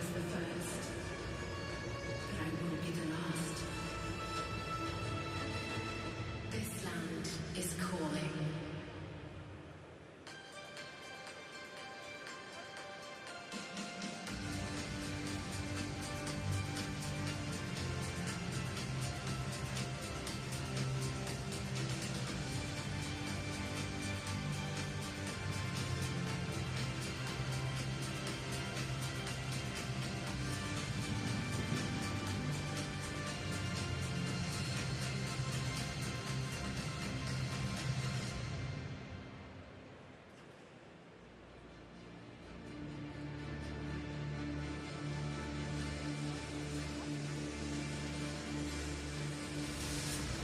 was the first, but I will be the last. This land is calling.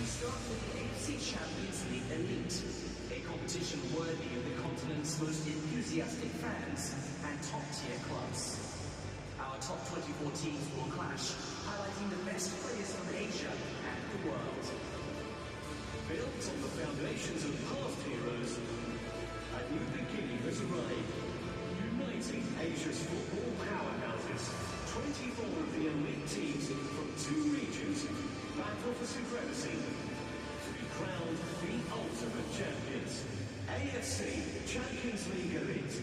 Start with the AFC Champions League Elite, a competition worthy of the continent's most enthusiastic fans and top-tier clubs. Our top 24 teams will clash, highlighting the best players from Asia and the world. Built on the foundations of past heroes, a new beginning has arrived, uniting Asia's football powerhouses. 24 of the elite teams from 2 regions battle for supremacy to be crowned the ultimate champions. AFC Champions League Elite.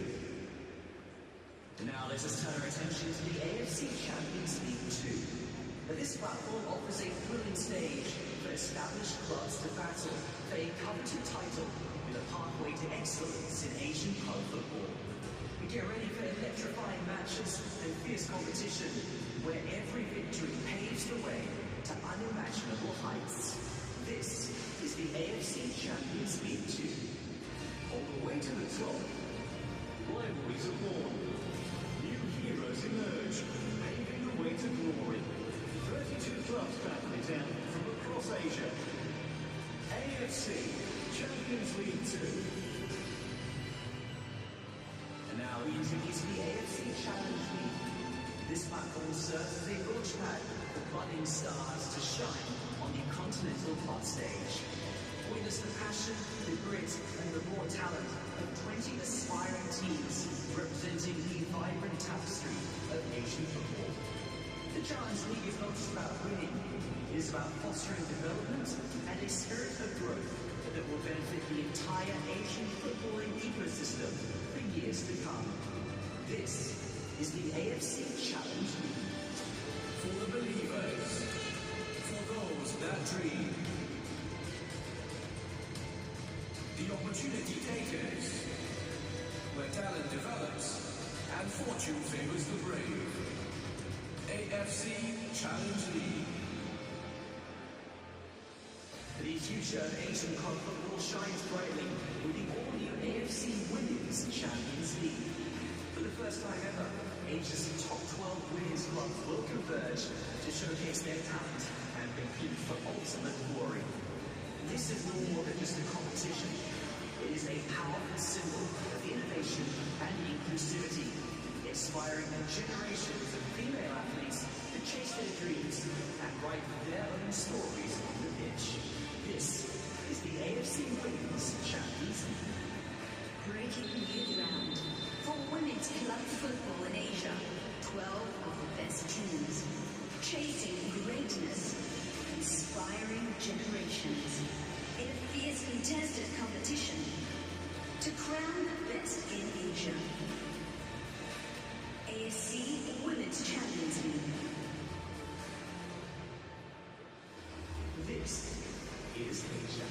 Now let us turn our attention to the AFC Champions League Two. This platform offers a thrilling stage for established clubs to battle for a coveted title with a pathway to excellence in Asian club football. Get ready for electrifying matches and fierce competition where every victory paves the way to unimaginable heights. This is the AFC Champions League 2. On the way to the top, rivalries are born. New heroes emerge, paving the way to glory. 32 clubs battle it out from across Asia. AFC Champions League 2. And now we introduce the AFC Challenge League. This platform serves as a launchpad for budding stars to shine on the continental club stage. Witness the passion, the grit, and the raw talent of 20 aspiring teams representing the vibrant tapestry of Asian football. The Challenge League is not just about winning, it is about fostering development and a spirit of growth that will benefit the entire Asian footballing ecosystem for years to come. This is the AFC Challenge League. For the believers, for those that dream, the opportunity takers, where talent develops and fortune favors the brave. AFC Challenge League. The future of Asian club football shines brightly with the all-new AFC Women's Champions League. For the first time ever, Asia's top 12 women's clubs will converge to showcase their talent and compete for ultimate glory. This is no more than just a competition. It is a powerful symbol of innovation and inclusivity, inspiring generations of female athletes to chase their dreams and write their own stories on the pitch. This is the AFC Women's Champions League. Breaking new ground for women's club football in Asia. 12 of the best teams, chasing greatness, inspiring generations in a fierce contested competition to crown the best in Asia. AFC Women's Champions League. This is Asia.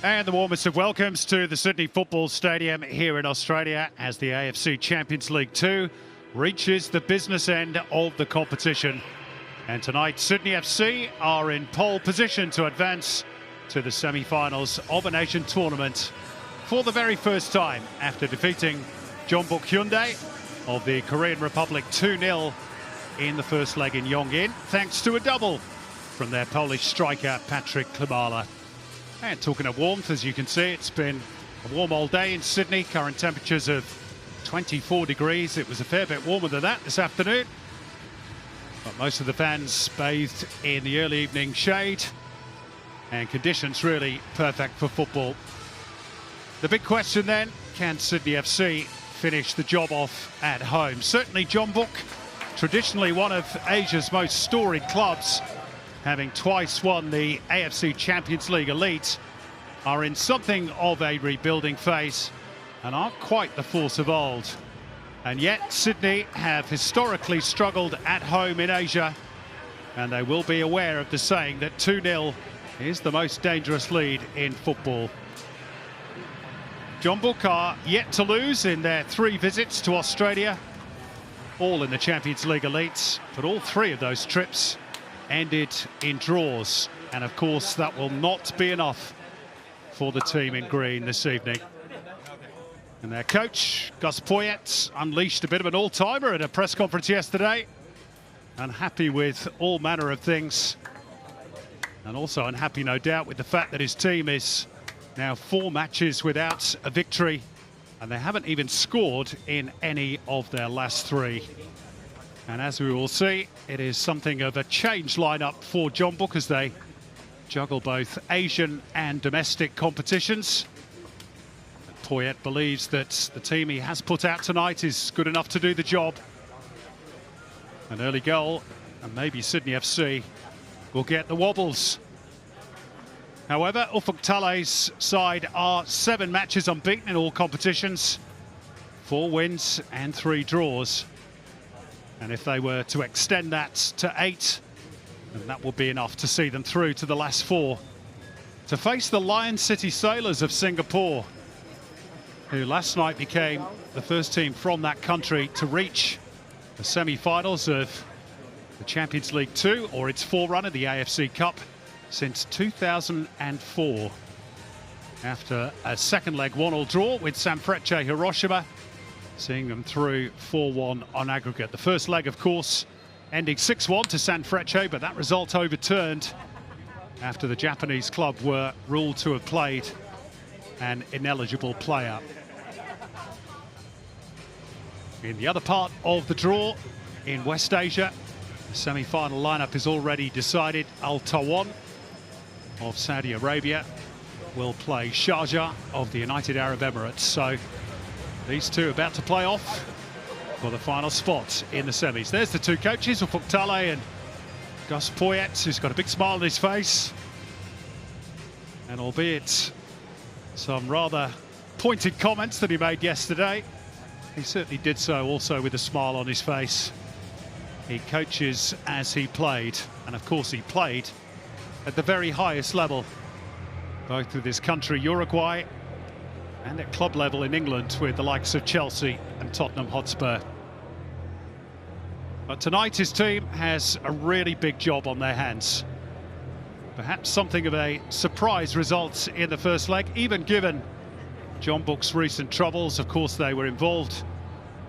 And the warmest of welcomes to the Sydney Football Stadium here in Australia as the AFC Champions League Two reaches the business end of the competition. And tonight, Sydney FC are in pole position to advance to the semi-finals of an Asian tournament for the very first time after defeating Jeonbuk Hyundai of the Korean Republic 2-0 in the first leg in Yongin, thanks to a double from their Polish striker Patryk Klimala. And talking of warmth, as you can see, it's been a warm old day in Sydney. Current temperatures of 24 degrees. It was a fair bit warmer than that this afternoon. But most of the fans bathed in the early evening shade. And conditions really perfect for football. The big question then, can Sydney FC finish the job off at home? Certainly Jeonbuk, traditionally one of Asia's most storied clubs, having twice won the AFC Champions League Elite, are in something of a rebuilding phase and aren't quite the force of old. And yet Sydney have historically struggled at home in Asia, and they will be aware of the saying that 2-0 is the most dangerous lead in football. Jeonbuk are yet to lose in their 3 visits to Australia, all in the Champions League Elites, but all 3 of those trips ended in draws, and of course that will not be enough for the team in green this evening. And their coach Gus Poyet unleashed a bit of an all-timer at a press conference yesterday, unhappy with all manner of things, and also unhappy no doubt with the fact that his team is now 4 matches without a victory, and they haven't even scored in any of their last 3. And as we will see, it is something of a change lineup for Jeonbuk as they juggle both Asian and domestic competitions. Poyet believes that the team he has put out tonight is good enough to do the job. An early goal, and maybe Sydney FC will get the wobbles. However, Ufuk Taley's side are 7 matches unbeaten in all competitions, 4 wins and 3 draws. And if they were to extend that to 8, then that would be enough to see them through to the last 4. To face the Lion City Sailors of Singapore, who last night became the first team from that country to reach the semi-finals of the Champions League Two, or its forerunner, the AFC Cup, since 2004. After a second leg 1-1 draw with Sanfrecce Hiroshima, seeing them through 4-1 on aggregate. The first leg, of course, ending 6-1 to Sanfrecce, but that result overturned after the Japanese club were ruled to have played an ineligible player. In the other part of the draw, in West Asia, the semi-final lineup is already decided. Al Tawan of Saudi Arabia will play Sharjah of the United Arab Emirates. So these two about to play off for the final spot in the semis. There's the 2 coaches, Ufuk Taley and Gus Poyet, who's got a big smile on his face. And albeit some rather pointed comments that he made yesterday, he certainly did so also with a smile on his face. He coaches as he played, and of course he played at the very highest level, both with his country Uruguay and at club level in England with the likes of Chelsea and Tottenham Hotspur. But tonight his team has a really big job on their hands. Perhaps something of a surprise result in the first leg, even given Jeonbuk's recent troubles. Of course, they were involved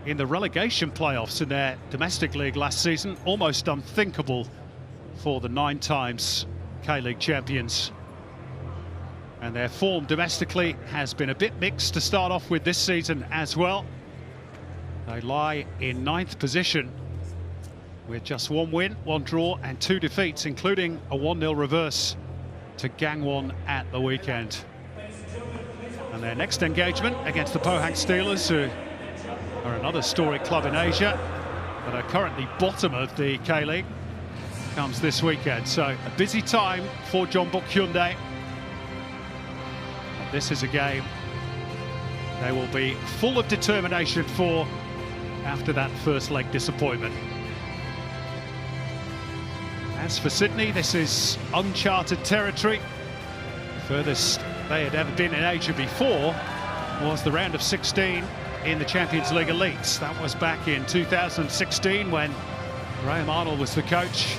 in the relegation playoffs in their domestic league last season. Almost unthinkable for the 9 times K-League champions. And their form domestically has been a bit mixed to start off with this season as well. They lie in 9th position with just 1 win, 1 draw and 2 defeats, including a 1-0 reverse to Gangwon at the weekend. And their next engagement against the Pohang Steelers, who are another storied club in Asia, but are currently bottom of the K-League, comes this weekend. So a busy time for Jeonbuk Hyundai. This is a game they will be full of determination for after that first leg disappointment. As for Sydney, this is uncharted territory. Furthest they had ever been in Asia before was the round of 16 in the Champions League Elites. That was back in 2016 when Graham Arnold was the coach.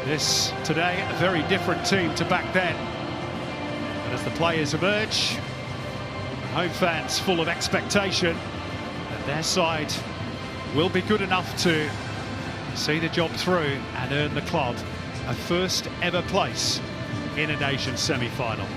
This today a very different team to back then. But as the players emerge, home fans full of expectation that their side will be good enough to see the job through and earn the club a first ever place in an Asian semi-final.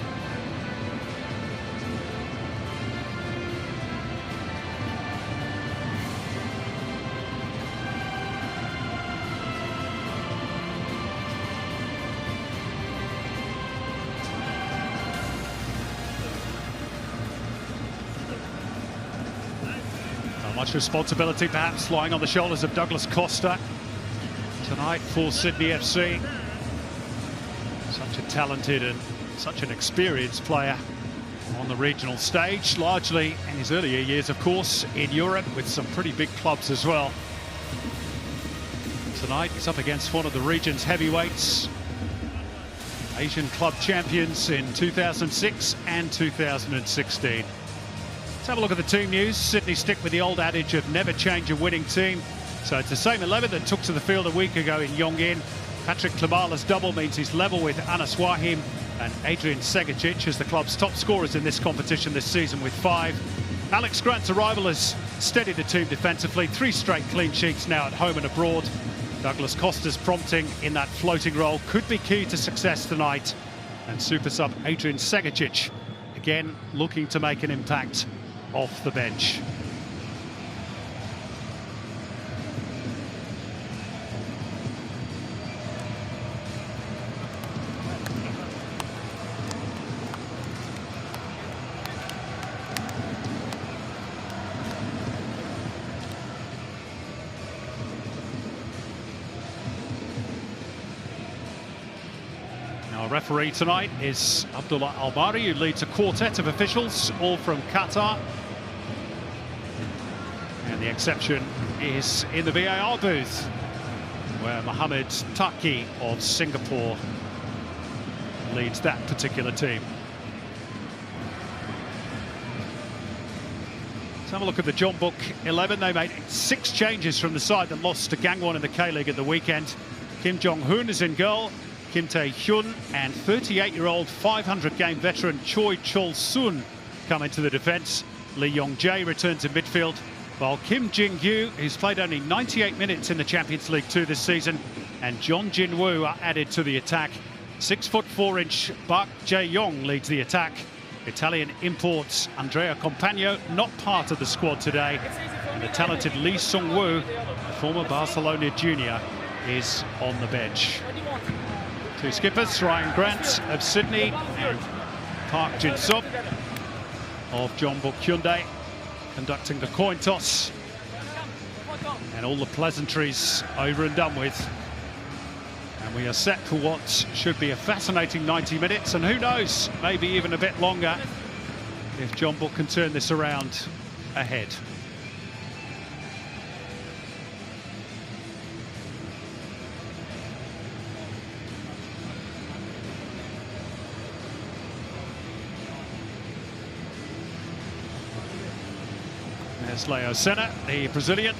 Much responsibility perhaps lying on the shoulders of Douglas Costa tonight for Sydney FC. Such a talented and such an experienced player on the regional stage, largely in his earlier years, of course, in Europe with some pretty big clubs as well. Tonight he's up against one of the region's heavyweights, Asian club champions in 2006 and 2016. Let's have a look at the team news. Sydney stick with the old adage of never change a winning team. So it's the same 11 that took to the field a week ago in Yongin. Patrick Klimala's double means he's level with Anas Wahim and Adrian Segicic as the club's top scorers in this competition this season with 5. Alex Grant's arrival has steadied the team defensively. 3 straight clean sheets now at home and abroad. Douglas Costa's prompting in that floating role could be key to success tonight. And super sub Adrian Segicic again looking to make an impact off the bench. Our referee tonight is Abdullah Al-Bari, who leads a quartet of officials, all from Qatar. And the exception is in the VAR booth, where Mohammed Taki of Singapore leads that particular team. Let's have a look at the Jeonbuk 11. They made 6 changes from the side that lost to Gangwon in the K-League at the weekend. Kim Jong-hoon is in goal. Kim Tae-hyun and 38-year-old 500-game veteran Choi Chol-sun come into the defence. Lee Yong-jae returns in midfield, while Kim Jin-gyu, who's played only 98 minutes in the Champions League Two this season, and John Jin-woo are added to the attack. 6'4" Park Jae-yong leads the attack. Italian imports Andrea Compagno not part of the squad today, and the talented Lee Sung-woo, a former Barcelona junior, is on the bench. 2 skippers, Ryan Grant of Sydney and Park Jin-sub of Jeonbuk Hyundai, conducting the coin toss, and all the pleasantries over and done with. And we are set for what should be a fascinating 90 minutes, and who knows, maybe even a bit longer if Jeonbuk can turn this around ahead. There's Leo Senna, the Brazilian,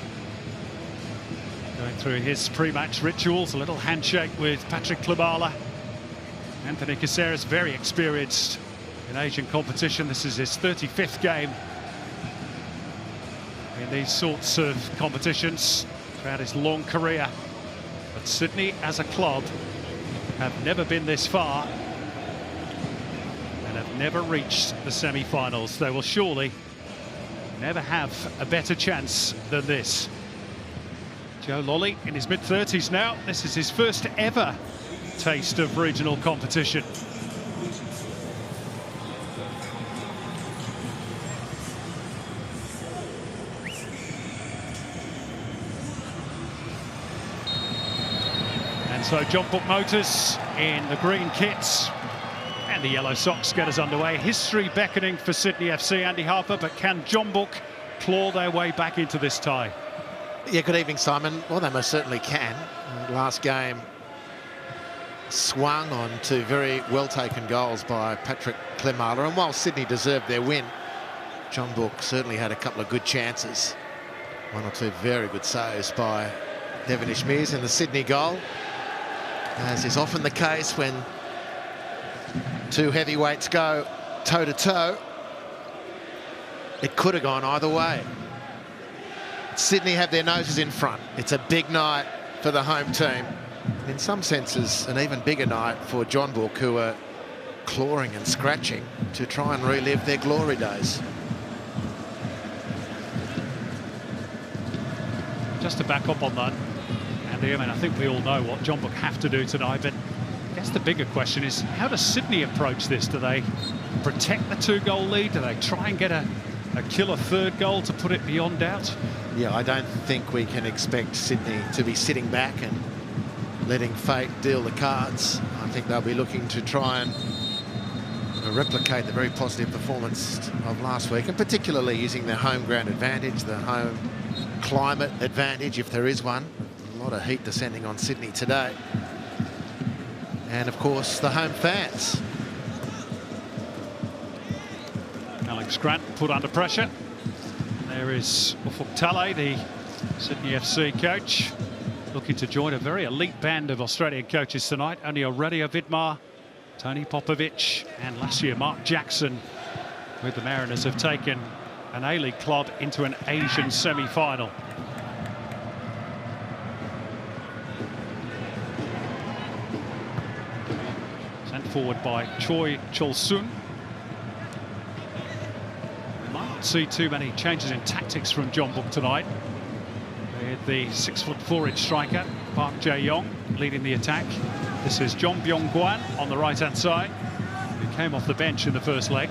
going through his pre-match rituals, a little handshake with Patrick Klimala. Anthony Caceres, very experienced in Asian competition. This is his 35th game in these sorts of competitions throughout his long career. But Sydney as a club have never been this far and have never reached the semi-finals. They will surely never have a better chance than this. Joe Lolly in his mid-30s now. This is his first ever taste of regional competition. And so Jeonbuk Motors in the green kits and the yellow socks get us underway. History beckoning for Sydney FC, Andy Harper, but can Jeonbuk claw their way back into this tie? Yeah, good evening, Simon. Well, they most certainly can. Last game swung on 2 very well-taken goals by Patrick Klimala. And while Sydney deserved their win, Jeonbuk certainly had a couple of good chances. One or two very good saves by Devin Ishmeers in the Sydney goal. As is often the case when two heavyweights go toe-to-toe, it could have gone either way. Sydney have their noses in front. It's a big night for the home team. In some senses, an even bigger night for Jeonbuk, who are clawing and scratching to try and relive their glory days. Just to back up on that, Andy, I mean, I think we all know what Jeonbuk have to do tonight, but I guess the bigger question is, how does Sydney approach this? Do they protect the 2-goal lead? Do they try and get a killer third goal to put it beyond doubt? Yeah, I don't think we can expect Sydney to be sitting back and letting fate deal the cards. I think they'll be looking to try and replicate the very positive performance of last week, and particularly using their home ground advantage, the home climate advantage, if there is one. A lot of heat descending on Sydney today. And of course, the home fans. Alex Grant put under pressure. There is Ufuk Talay, the Sydney FC coach, looking to join a very elite band of Australian coaches tonight. Only Aurelio Vidmar, Tony Popovic and last year Mark Jackson with the Mariners have taken an A-League club into an Asian semi-final. Sent forward by Choi Chol-sun. We might not see too many changes in tactics from Jeonbuk tonight. With the 6'4" striker Park Jae-yong leading the attack. This is Jeonbuk Hyundai on the right-hand side, who came off the bench in the first leg.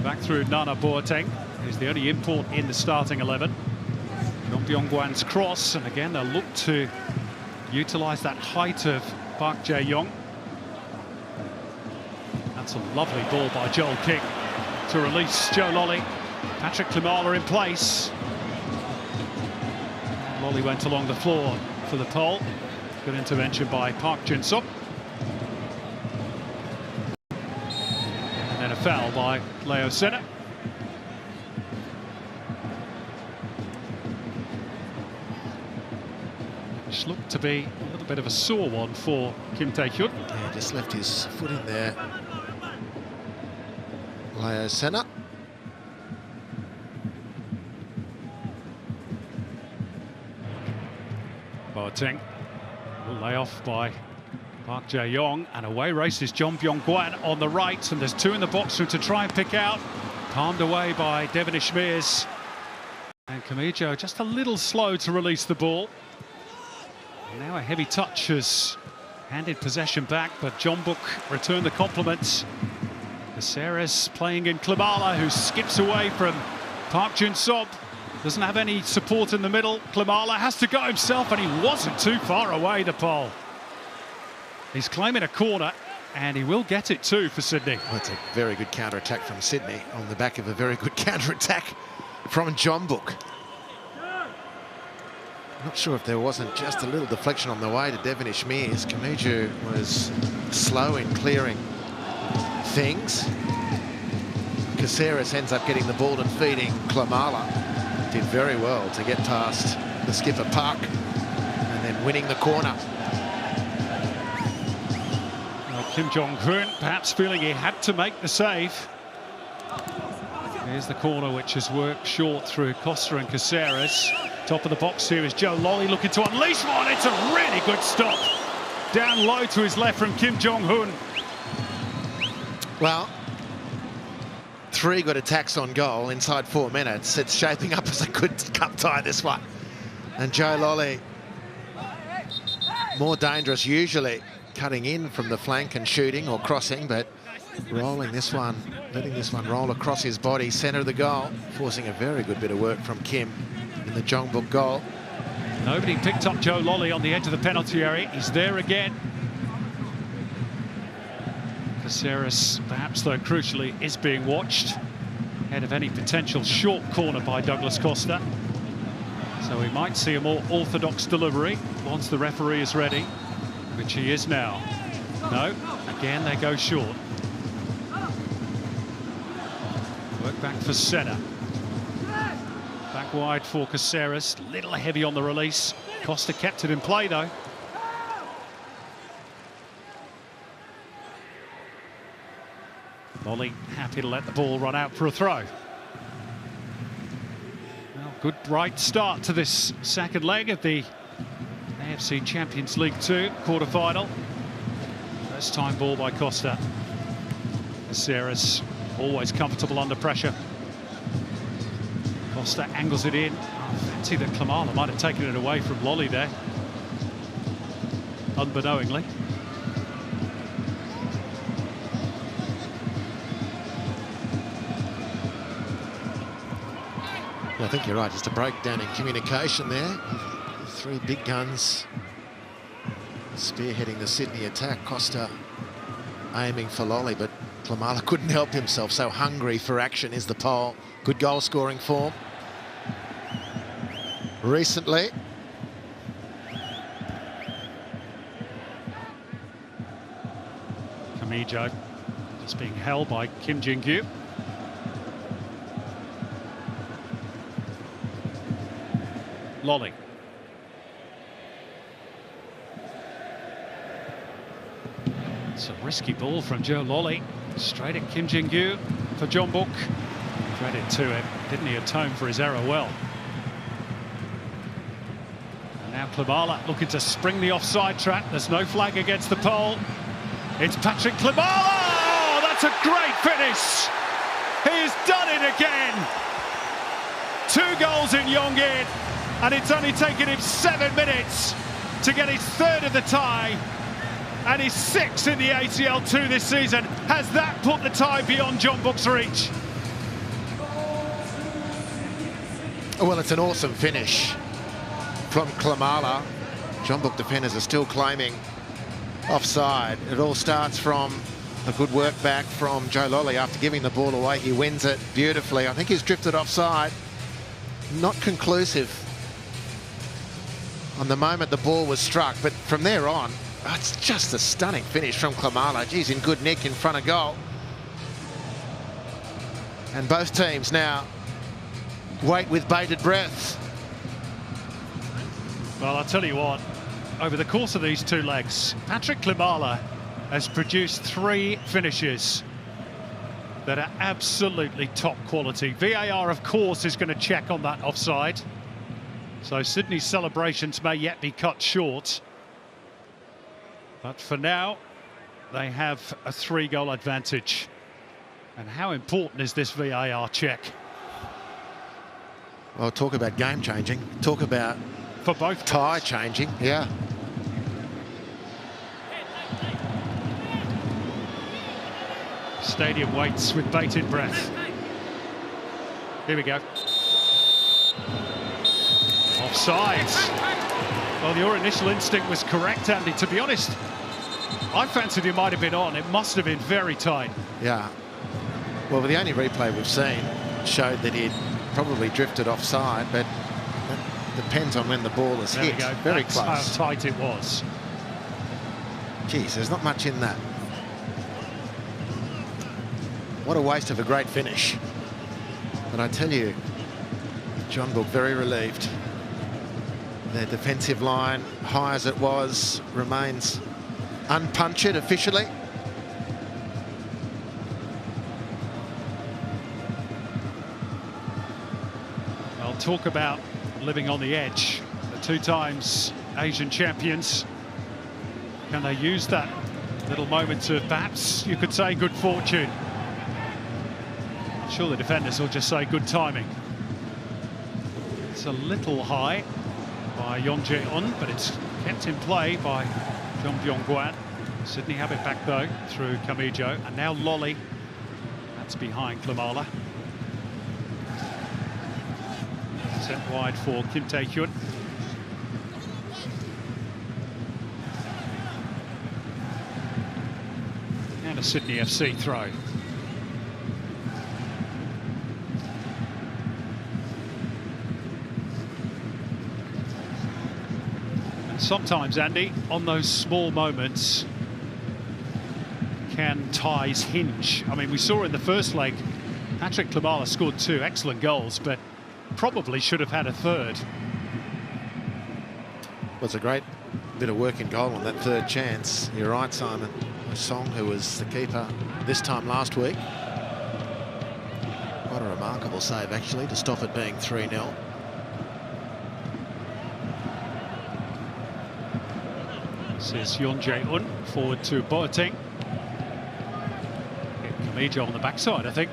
Back through Nana Boateng, who's the only import in the starting 11. Jeonbuk Hyundai's cross, and again they'll look to utilise that height of Park Jae-yong. That's a lovely ball by Joel King to release Joe Lolly. Patrick Klimala in place. Lolly went along the floor for the pole. Good intervention by Park Jin-sup. And then a foul by Leo Senna. Which looked to be a little bit of a sore one for Kim Tae-hyun. Yeah, just left his foot in there. Leo Senna. Boateng will lay off by Park Jae-yong, and away races Jeonbuk Hyundai on the right, and there's two in the box to try and pick out. Palmed away by Devin Ishmeers. And Kamijo just a little slow to release the ball. And now a heavy touch has handed possession back, but Jeonbuk returned the compliments. Caceres playing in Klimala, who skips away from Park Jin-sup. Doesn't have any support in the middle. Klimala has to go himself, and he wasn't too far away, the pole. He's claiming a corner, and he will get it too for Sydney. Well, that's a very good counter-attack from Sydney on the back of a very good counter-attack from Jeonbuk. Not sure if there wasn't just a little deflection on the way to Devin Ishmeers. Kamijo was slow in clearing things. Caceres ends up getting the ball and feeding Klimala. Did very well to get past the skipper Park and then winning the corner. Well, Kim Jong-hoon perhaps feeling he had to make the save. Here's the corner, which has worked short through Costa and Caceres. Top of the box here is Joe Lolly looking to unleash one. It's a really good stop. Down low to his left from Kim Jong-hoon. Well, 3 good attacks on goal inside 4 minutes. It's shaping up as a good cup tie, this one. And Joe Lolly, more dangerous usually, cutting in from the flank and shooting or crossing, but rolling this one, letting this one roll across his body, centre of the goal, forcing a very good bit of work from Kim in the Jeonbuk goal. Nobody picked up Joe Lolly on the edge of the penalty area. He's there again. Caceres, perhaps though crucially, is being watched ahead of any potential short corner by Douglas Costa. So we might see a more orthodox delivery once the referee is ready, which he is now. No, again they go short. back for Senna. Back wide for Caceres. Little heavy on the release. Costa kept it in play though. Lolly happy to let the ball run out for a throw. Well, good bright start to this second leg of the AFC Champions League Two quarter-final. First time ball by Costa. Caceres always comfortable under pressure. Costa angles it in. I fancy that Klimala might have taken it away from Lolly there, unbeknowingly. I think you're right, just a breakdown in communication there. Three big guns spearheading the Sydney attack. Costa aiming for Lolly, but Klimala couldn't help himself. So hungry for action is the pole. Good goal scoring form recently. Kamijo just being held by Kim Jin-gyu. Lolly. It's a risky ball from Joe Lolly. Straight at Kim Jin-gyu for Jeonbuk. Credit to him. Didn't he atone for his error well? And now Klimala looking to spring the offside trap. There's no flag against the pole. It's Patrick Klimala! Oh, that's a great finish! He's done it again! 2 goals in Yongin, and it's only taken him 7 minutes to get his 3rd of the tie and his 6th in the ACL 2 this season. Has that put the tie beyond Jeonbuk's reach? Well, it's an awesome finish from Klimala. Jeonbuk defenders are still claiming offside. It all starts from a good work back from Joe Lolly after giving the ball away. He wins it beautifully. I think he's drifted offside. Not conclusive on the moment the ball was struck, but from there on, it's just a stunning finish from Klimala. He's in good nick in front of goal. And both teams now wait with bated breath. Well, I'll tell you what, over the course of these 2 legs, Patrick Klimala has produced 3 finishes that are absolutely top quality. VAR, of course, is going to check on that offside. So Sydney's celebrations may yet be cut short. But for now, they have a 3-goal advantage. And how important is this VAR check? Well, talk about game changing. Talk about for both tie changing. Yeah. Stadium waits with bated breath. Here we go. Offside. Well, your initial instinct was correct, Andy. To be honest, I fancied he might have been on. It must have been very tight. Yeah. Well, the only replay we've seen showed that he'd probably drifted offside, but that depends on when the ball is hit. Very close. That's how tight it was. Geez, there's not much in that. What a waste of a great finish. But I tell you, Jeonbuk very relieved. Their defensive line, high as it was, remains unpunctured officially. Well, talk about living on the edge. The 2 times Asian champions. Can they use that little moment of perhaps, you could say, good fortune? I'm sure the defenders will just say good timing. It's a little high by Yong Jae-on, but it's kept in play by Jung Byung-gwan. Sydney have it back though through Kamijo, and now Lolly. That's behind Klimala. Sent wide for Kim Tae-hyun. And a Sydney FC throw. Sometimes, Andy, on those small moments can ties hinge. I mean, we saw in the first leg Patrick Klimala scored 2 excellent goals, but probably should have had a third. Well, it's a great bit of work in goal on that third chance. You're right, Simon. Song, who was the keeper this time last week. What a remarkable save, actually, to stop it being 3-0. This is Jeonbuk forward to Boateng. Kamijo on the backside, I think.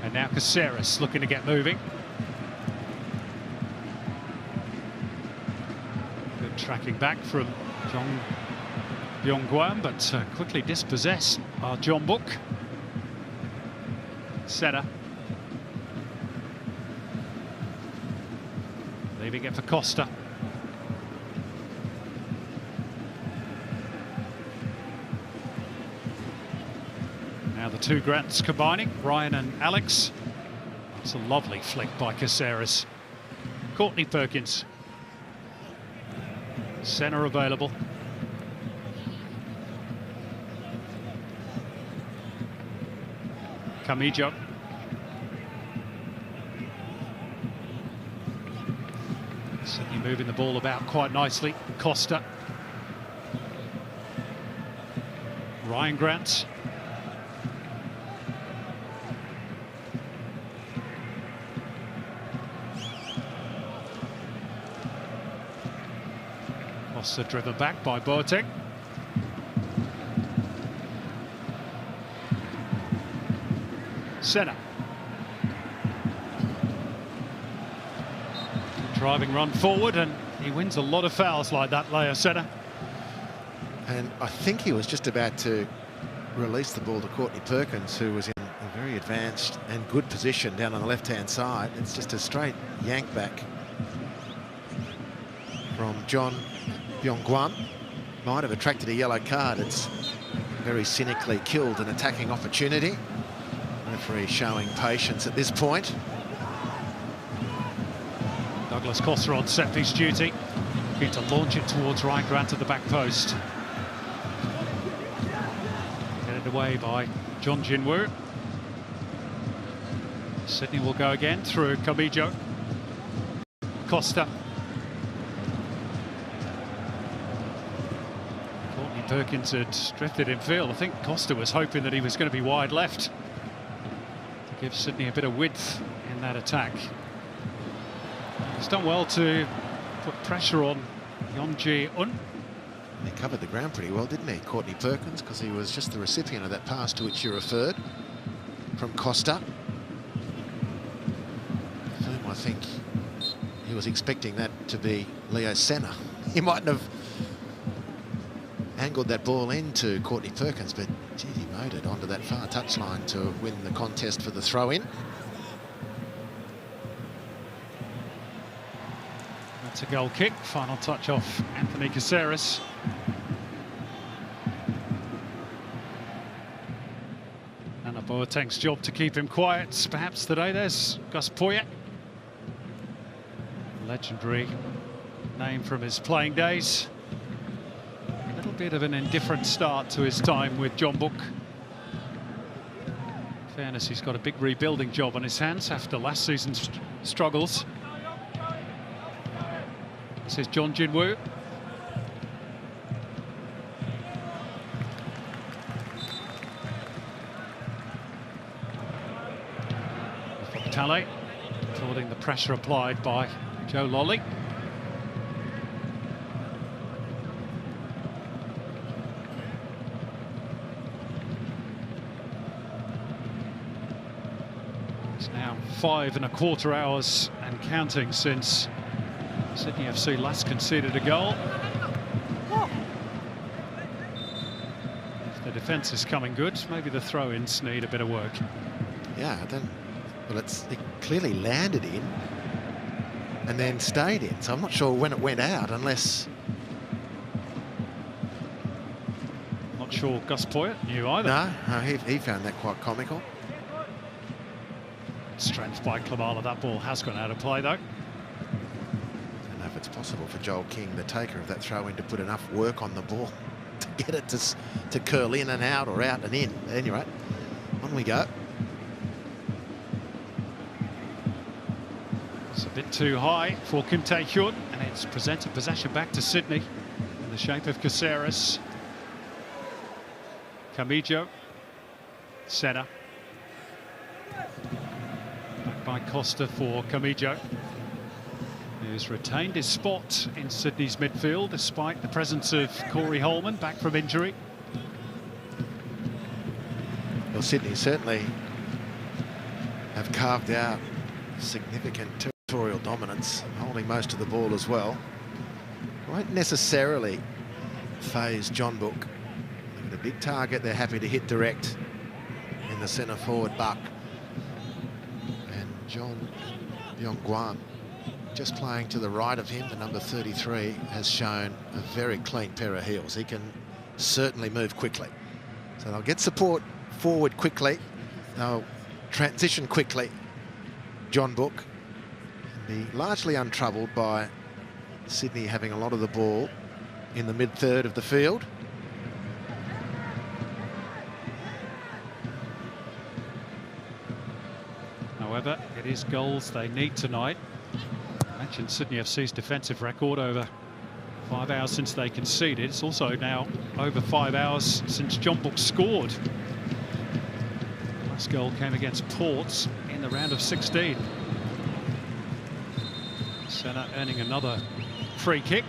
And now Caceres looking to get moving. Good tracking back from Jeonbuk, but quickly dispossessed by Jeonbuk. Setter. Leaving it for Costa. Now the two Grants combining, Ryan and Alex. It's a lovely flick by Caceres. Courtney Perkins. Centre available. Kamijo. Certainly moving the ball about quite nicely. Costa. Ryan Grant. Costa driven back by Boateng. Senna. Driving run forward, and he wins a lot of fouls like that, Leo Senna. And I think he was just about to release the ball to Courtney Perkins, who was in a very advanced and good position down on the left-hand side. It's just a straight yank back from Jeonbuk. Might have attracted a yellow card. It's very cynically killed an attacking opportunity. Referee showing patience at this point. Douglas Costa on set-piece duty. Looking to launch it towards Ryan Grant at the back post. Headed away by John Jinwoo. Sydney will go again through Kamijo. Costa. Courtney Perkins had drifted in field. I think Costa was hoping that he was going to be wide left. Give Sydney a bit of width in that attack. He's done well to put pressure on Jeonbuk. He covered the ground pretty well, didn't he, Courtney Perkins, because he was just the recipient of that pass to which you referred from Costa. I think he was expecting that to be Leo Senna. He mightn't have angled that ball into Courtney Perkins, but gee, he mowed it onto that far touchline to win the contest for the throw-in. That's a goal kick. Final touch off Anthony Caceres. And a Boateng's job to keep him quiet, perhaps today. There's Gus Poyet. Legendary name from his playing days. A little bit of an indifferent start to his time with Jeonbuk. In fairness, he's got a big rebuilding job on his hands after last season's struggles. This is John Jinwoo. Tale, holding the pressure applied by Joe Lolly. It's now 5¼ hours and counting since Sydney FC last conceded a goal. If the defence is coming good, maybe the throw-ins need a bit of work. Yeah, well, it clearly landed in and then stayed in, so I'm not sure when it went out, unless... Not sure Gus Poyet knew either. No, he found that quite comical. Strength by Klimala. That ball has gone out of play, though. I don't know if it's possible for Joel King, the taker of that throw-in, to put enough work on the ball to get it to curl in and out or out and in. At any rate, on we go. bit too high for Kim Tae-hyun, and it's presented possession back to Sydney in the shape of Caceres. Camijo, Senna. Back by Costa for Camijo, who's retained his spot in Sydney's midfield despite the presence of Corey Holman back from injury. Well, Sydney certainly have carved out significant territorial dominance, holding most of the ball as well. Won't necessarily phase Jeonbuk. The big target they're happy to hit direct in the centre forward Buck. And John Byung-Gwan, just playing to the right of him, the number 33, has shown a very clean pair of heels. He can certainly move quickly. So they'll get support forward quickly. They'll transition quickly. Jeonbuk be largely untroubled by Sydney having a lot of the ball in the mid-third of the field. However, it is goals they need tonight. I mentioned Sydney FC's defensive record, over 5 hours since they conceded. It's also now over 5 hours since Jeonbuk scored. Last goal came against Port in the round of 16. Senna earning another free kick,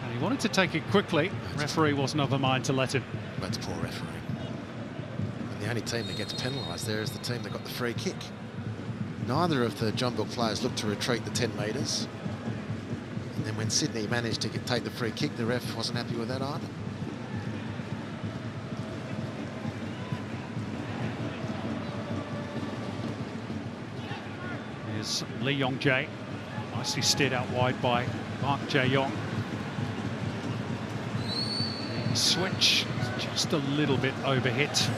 and he wanted to take it quickly. Referee wasn't of a mind to let him. That's poor refereeing. And the only team that gets penalised there is the team that got the free kick. Neither of the Jeonbuk players looked to retreat the 10 metres. And then when Sydney managed to take the free kick, the ref wasn't happy with that either. Here's Lee Yong-jae, nicely steered out wide by Park Jae-yong. Switch just a little bit overhit.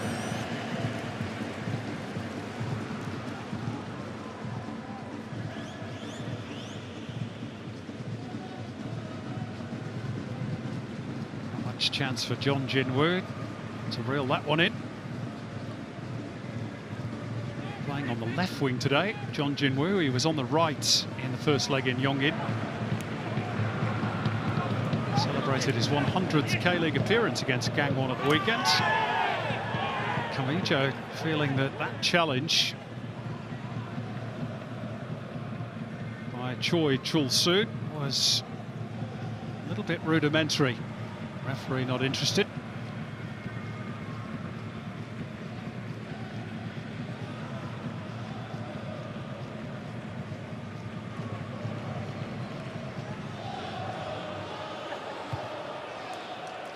Chance for John Jin-woo to reel that one in. Playing on the left wing today, John Jin-woo. He was on the right in the first leg in Yongin. Celebrated his 100th K-League appearance against Gangwon at the weekend. Camijo feeling that challenge by Choi Chul-soo was a little bit rudimentary. Referee not interested.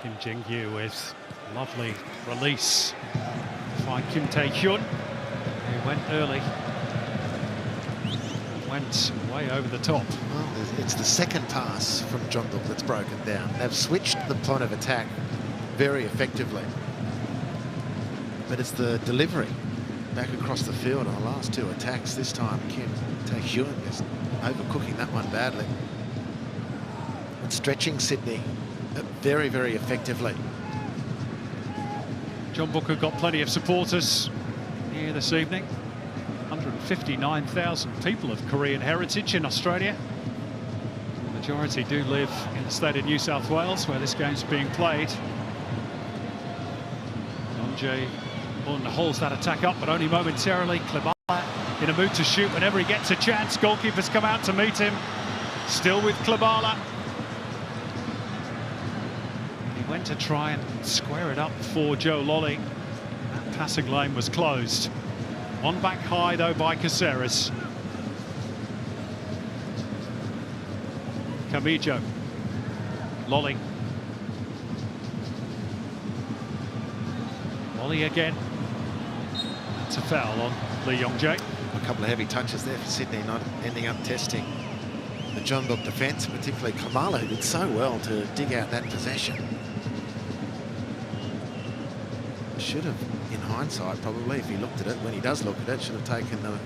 Kim Jin-gyu with lovely release by Kim Tae-hyun, who went early. Went way over the top. Well, it's the second pass from Jeonbuk that's broken down. They've switched the point of attack very effectively. But it's the delivery back across the field on the last two attacks. This time, Kim Tae-hyun is overcooking that one badly. And stretching Sydney very, very effectively. Jeonbuk have got plenty of supporters here this evening. 159,000 people of Korean heritage in Australia. The majority do live in the state of New South Wales, where this game's being played. Yeon Jae-un holds that attack up, but only momentarily. Klebala in a mood to shoot whenever he gets a chance. Goalkeepers come out to meet him. Still with Klebala. He went to try and square it up for Joe Lolly. That passing lane was closed. One back high, though, by Caceres. Camijo. Lolly. Lolly again. That's a foul on Lee Yong-jae. A couple of heavy touches there for Sydney, not ending up testing the Jeonbuk defence, particularly Kamala, who did so well to dig out that possession. Should have, in hindsight, probably, if he looked at it, when he does look at it, should have taken the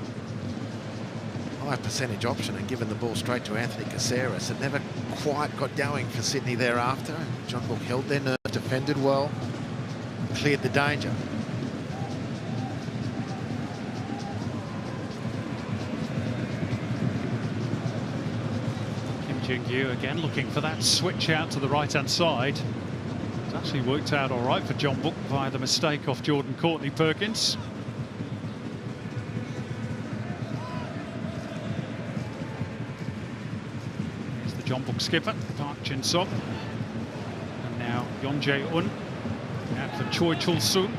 high percentage option and given the ball straight to Anthony Caceres. It never quite got going for Sydney thereafter. Jeonbuk held their nerve, defended well, cleared the danger. Jingyu again looking for that switch out to the right-hand side. It's actually worked out all right for Jeonbuk via the mistake off Jordan Courtney Perkins. Here's the Jeonbuk skipper, Park Jin-suk. And now Yeon Jae-un out for Choi Chul-soon.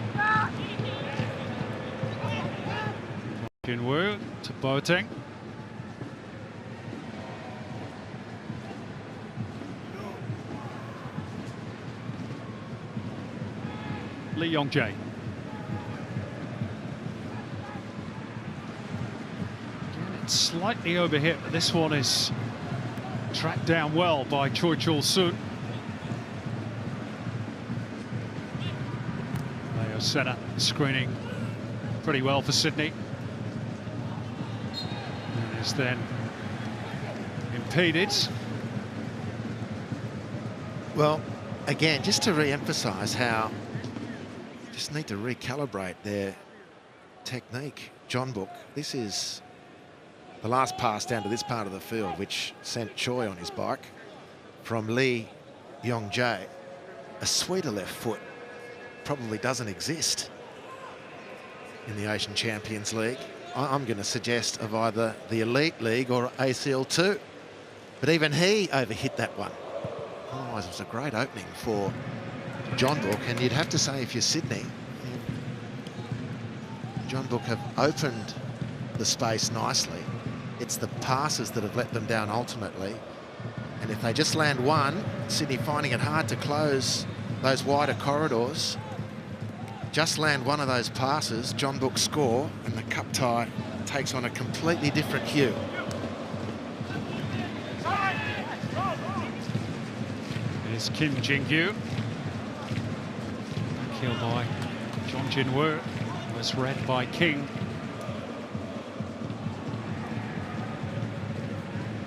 Jin-woo to Boateng. Lee Yong-jae. It's slightly overhit, but this one is tracked down well by Choi Chul-soon. Leo Senna screening pretty well for Sydney. And is then impeded. Well, again, just to re-emphasise how just need to recalibrate their technique. Jeonbuk, this is the last pass down to this part of the field, which sent Choi on his bike from Lee Yong-jae. A sweeter left foot probably doesn't exist in the Asian Champions League. I'm going to suggest of either the Elite League or ACL 2. But even he overhit that one. Otherwise, it was a great opening for Jeonbuk, and you'd have to say if you're Sydney, Jeonbuk have opened the space nicely. It's the passes that have let them down ultimately. And if they just land one, Sydney finding it hard to close those wider corridors. Just land one of those passes, Jeonbuk score, and the cup tie takes on a completely different hue. Here's Kim Jingyu. Killed by Jeon Jin-woo, was read by King.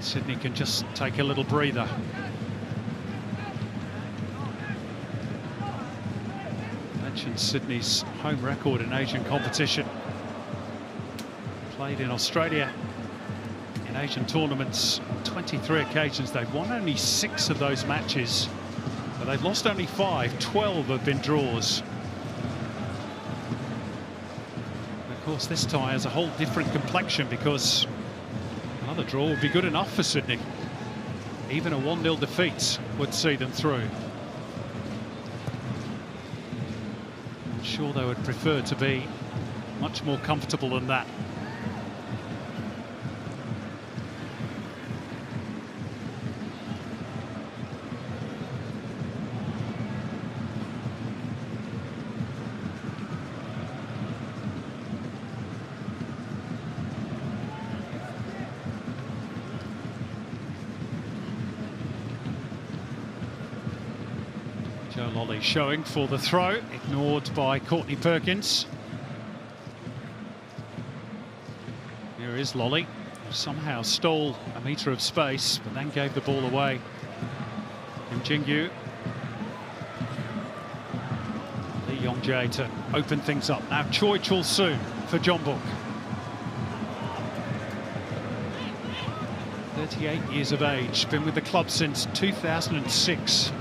Sydney can just take a little breather. Mentioned Sydney's home record in Asian competition. Played in Australia in Asian tournaments on 23 occasions. They've won only 6 of those matches. But they've lost only 5, 12 have been draws. And of course, this tie has a whole different complexion because another draw would be good enough for Sydney. Even a 1-0 defeat would see them through. I'm sure they would prefer to be much more comfortable than that. Lolly showing for the throw, ignored by Courtney Perkins. Here is Lolly, who somehow stole a metre of space, but then gave the ball away. Kim Jingyu. Lee Yong-jae to open things up. Now Choi Chul-soon for Jeonbuk. 38 years of age, been with the club since 2006.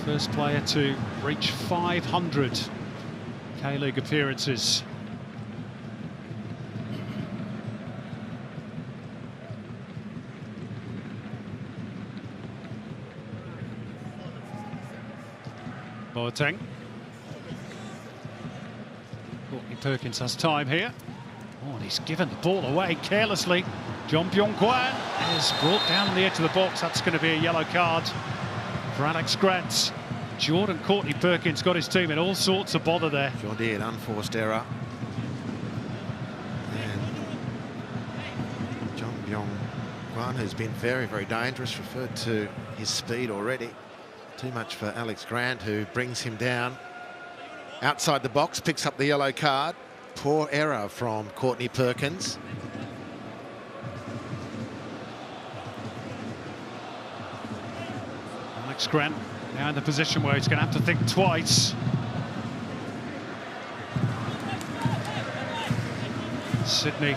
First player to reach 500 K-League appearances. Boateng. Courtney Perkins has time here. Oh, and he's given the ball away carelessly. Jeon Byung-kwan is brought down the edge of the box. That's going to be a yellow card for Alex Grant. Jordan Courtney Perkins got his team in all sorts of bother there. Jordi, an unforced error. And Jeon Byung-kwan, who's been very, very dangerous, referred to his speed already. Too much for Alex Grant, who brings him down. Outside the box, picks up the yellow card. Poor error from Courtney Perkins. Alex Grant now in the position where he's going to have to think twice. Sydney,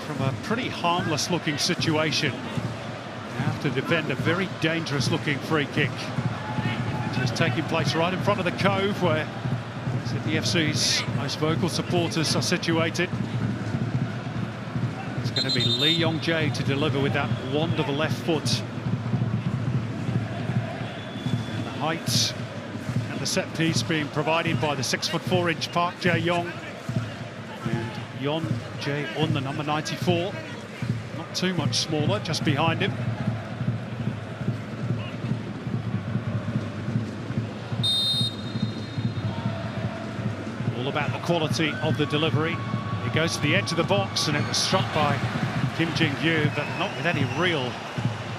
from a pretty harmless looking situation, have to defend a very dangerous-looking free kick. Just taking place right in front of the cove where Sydney FC's most vocal supporters are situated. It's going to be Lee Yong-jae to deliver with that wand of a left foot. And the height and the set piece being provided by the 6'4" Park Jae-yong. And Yeon Jae-un, the number 94. Not too much smaller, just behind him. All about the quality of the delivery. It goes to the edge of the box and it was struck by Kim Jin-gyu, but not with any real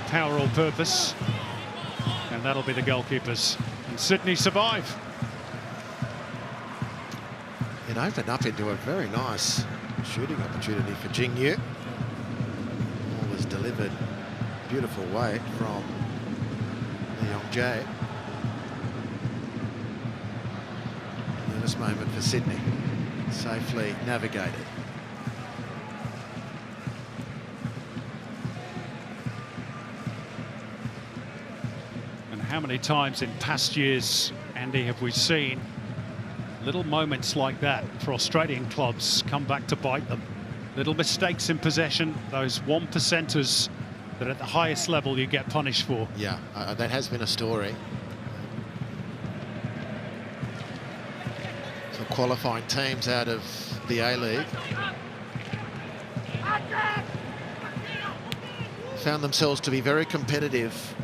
power or purpose. And that'll be the goalkeepers. And Sydney survive. It opened up into a very nice shooting opportunity for Jin-gyu. Ball was delivered beautiful way from Lee Yong-jae. Nervous moment for Sydney. Safely navigated. And how many times in past years, Andy, have we seen little moments like that for Australian clubs come back to bite them? Little mistakes in possession, those 1%ers that at the highest level you get punished for. Yeah, that has been a story. So qualifying teams out of the A-League found themselves to be very competitive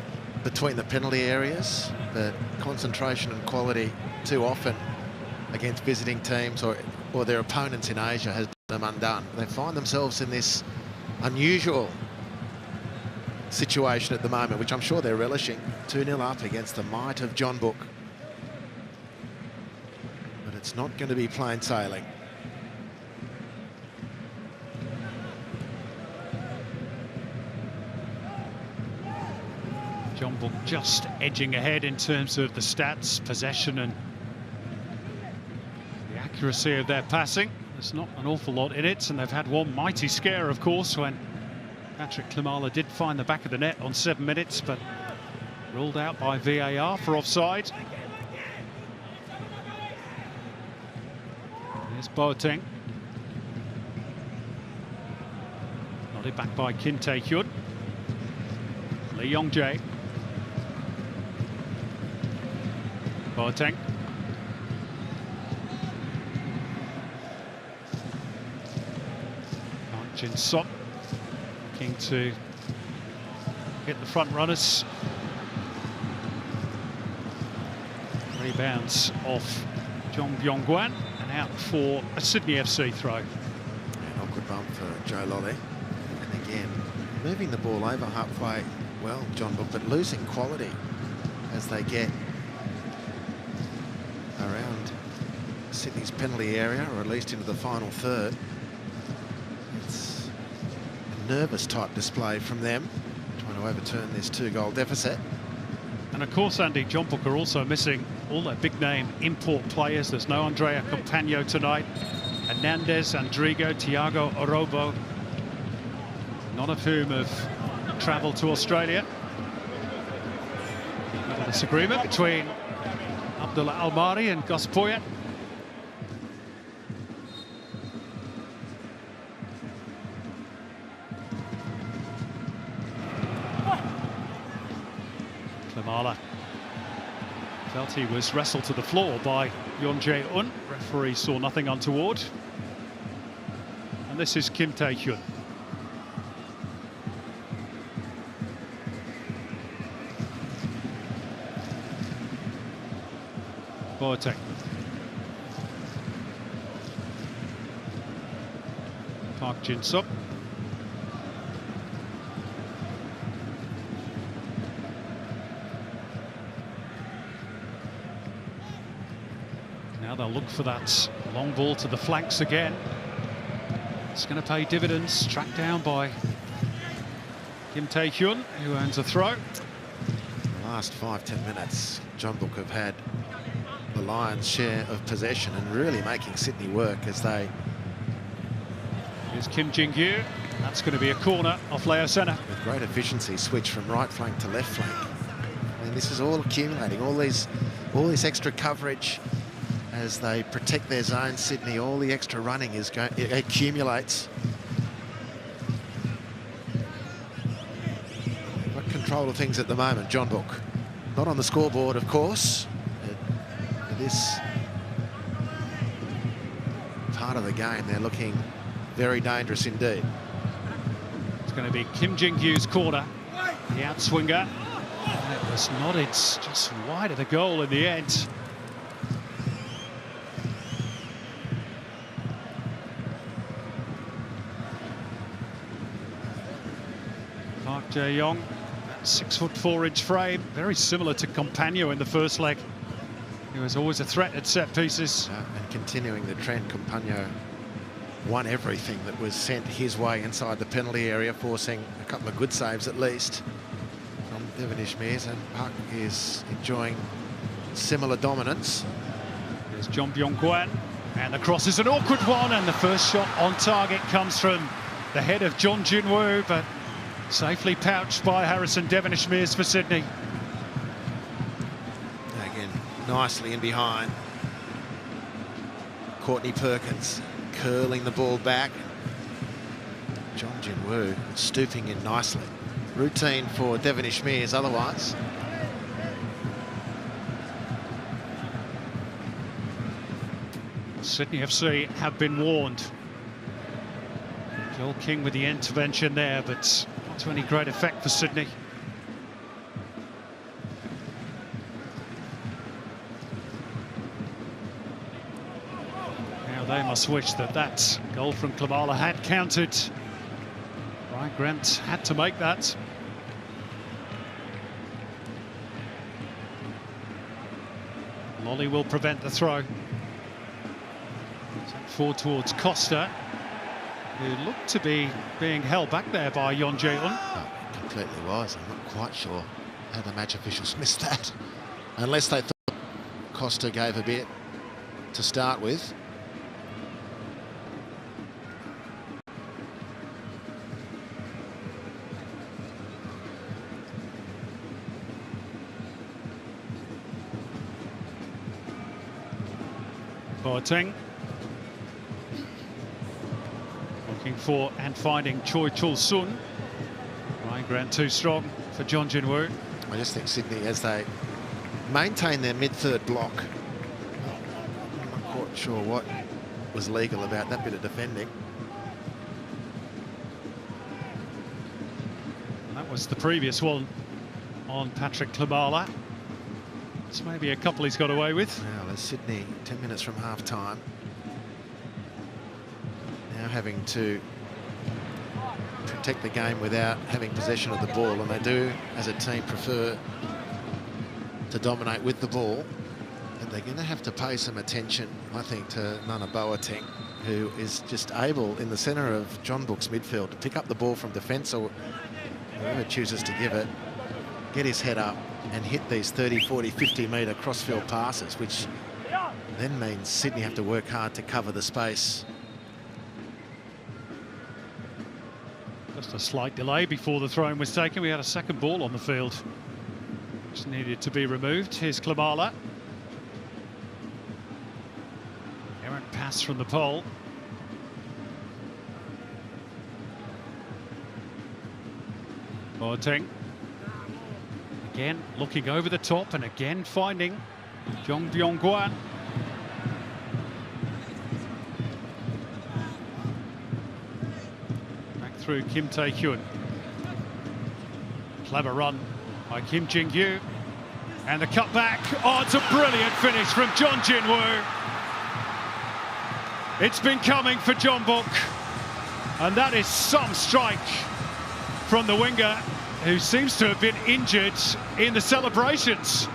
between the penalty areas, but concentration and quality too often against visiting teams or their opponents in Asia has them undone. They find themselves in this unusual situation at the moment, which I'm sure they're relishing. 2-0 up against the might of Jeonbuk. But it's not going to be plain sailing. Jeonbuk just edging ahead in terms of the stats, possession and the accuracy of their passing. There's not an awful lot in it, and they've had one mighty scare, of course, when Patrick Klimala did find the back of the net on 7 minutes, but ruled out by VAR for offside. Here's Boateng. Nodded back by Kim Tae-hyun. Lee Yong-jae. Boateng. Jin-sop looking to hit the front runners. Rebounds off Jong Byung-gwan and out for a Sydney FC throw. An awkward bump for Joe Lolly. And again, moving the ball over halfway, well, Jeonbuk, but losing quality as they get around Sydney's penalty area, or at least into the final third. It's a nervous type display from them, trying to overturn this 2-goal deficit. And of course, Andy, Jeonbuk are also missing all their big-name import players. There's no Andrea Campagno tonight. Hernandez, Andrigo, Thiago Orobo, none of whom have travelled to Australia. A disagreement between Abdullah Almari and Gus Poyet. Klimala felt he was wrestled to the floor by Yeon Jae-un. Referee saw nothing untoward. And this is Kim Tae-hyun. Boateng. Park Jin-sop. Now they'll look for that long ball to the flanks again. It's going to pay dividends. Tracked down by Kim Tae-hyun, who earns a throw. The last 5-10 minutes, Jeonbuk have had the lion's share of possession and really making Sydney work as they... Here's Kim Jin-gyu. That's going to be a corner off Leo Senna. With great efficiency, switch from right flank to left flank. I mean, this is all accumulating, all this extra coverage as they protect their zone, Sydney. All the extra running it accumulates. Got control of things at the moment, Jeonbuk. Not on the scoreboard, of course. But this part of the game, they're looking very dangerous indeed. It's going to be Kim Jin-gyu's corner, the outswinger. And it was nodded just wide of the goal in the end. Park Jae-yong, 6'4" frame, very similar to Compagno in the first leg. He was always a threat at set pieces. And continuing the trend, Compagno won everything that was sent his way inside the penalty area, forcing a couple of good saves at least from Devenish Mears, and Park is enjoying similar dominance. There's Jeon Byung-kwan, and the cross is an awkward one, and the first shot on target comes from the head of Jeon Jin-woo, but safely pouched by Harrison Devenish Mears for Sydney. Again, nicely in behind. Courtney Perkins curling the ball back. Jeon Jin-woo stooping in nicely. Routine for Devenish Mears otherwise. Sydney FC have been warned. Joel King with the intervention there, but not to any great effect for Sydney. Now they must wish that goal from Klimala had counted. Ryan Grant had to make that. Lolly will prevent the throw. Sent forward towards Costa, who looked to be being held back there by Yeon Jae-un. Oh, completely was. I'm not quite sure how the match officials missed that. Unless they thought Costa gave a bit to start with. Boateng looking for and finding Choi Chul-sun. Ryan Grant too strong for Jeon Jin-woo. I just think Sydney, as they maintain their mid-third block, I'm not quite sure what was legal about that bit of defending. That was the previous one on Patrick Klimala. It's maybe a couple he's got away with. Now there's Sydney 10 minutes from half-time. Now having to protect the game without having possession of the ball, and they do, as a team, prefer to dominate with the ball. And they're going to have to pay some attention, I think, to Nana Boateng, who is just able, in the centre of Jeonbuk's midfield, to pick up the ball from defence or whoever chooses to give it, get his head up and hit these 30, 40, 50-metre crossfield passes, which then means Sydney have to work hard to cover the space. Just a slight delay before the throw-in was taken. We had a second ball on the field, which needed to be removed. Here's Klimala. Errant pass from the pole. Boateng. Again, looking over the top and again finding Jeon Byung-kwan. Back through Kim Tae-hyun. Clever run by Kim Jin-gyu. And the cutback. Oh, it's a brilliant finish from Jeon Jin-woo. It's been coming for Jeonbuk. And that is some strike from the winger, who seems to have been injured in the celebrations.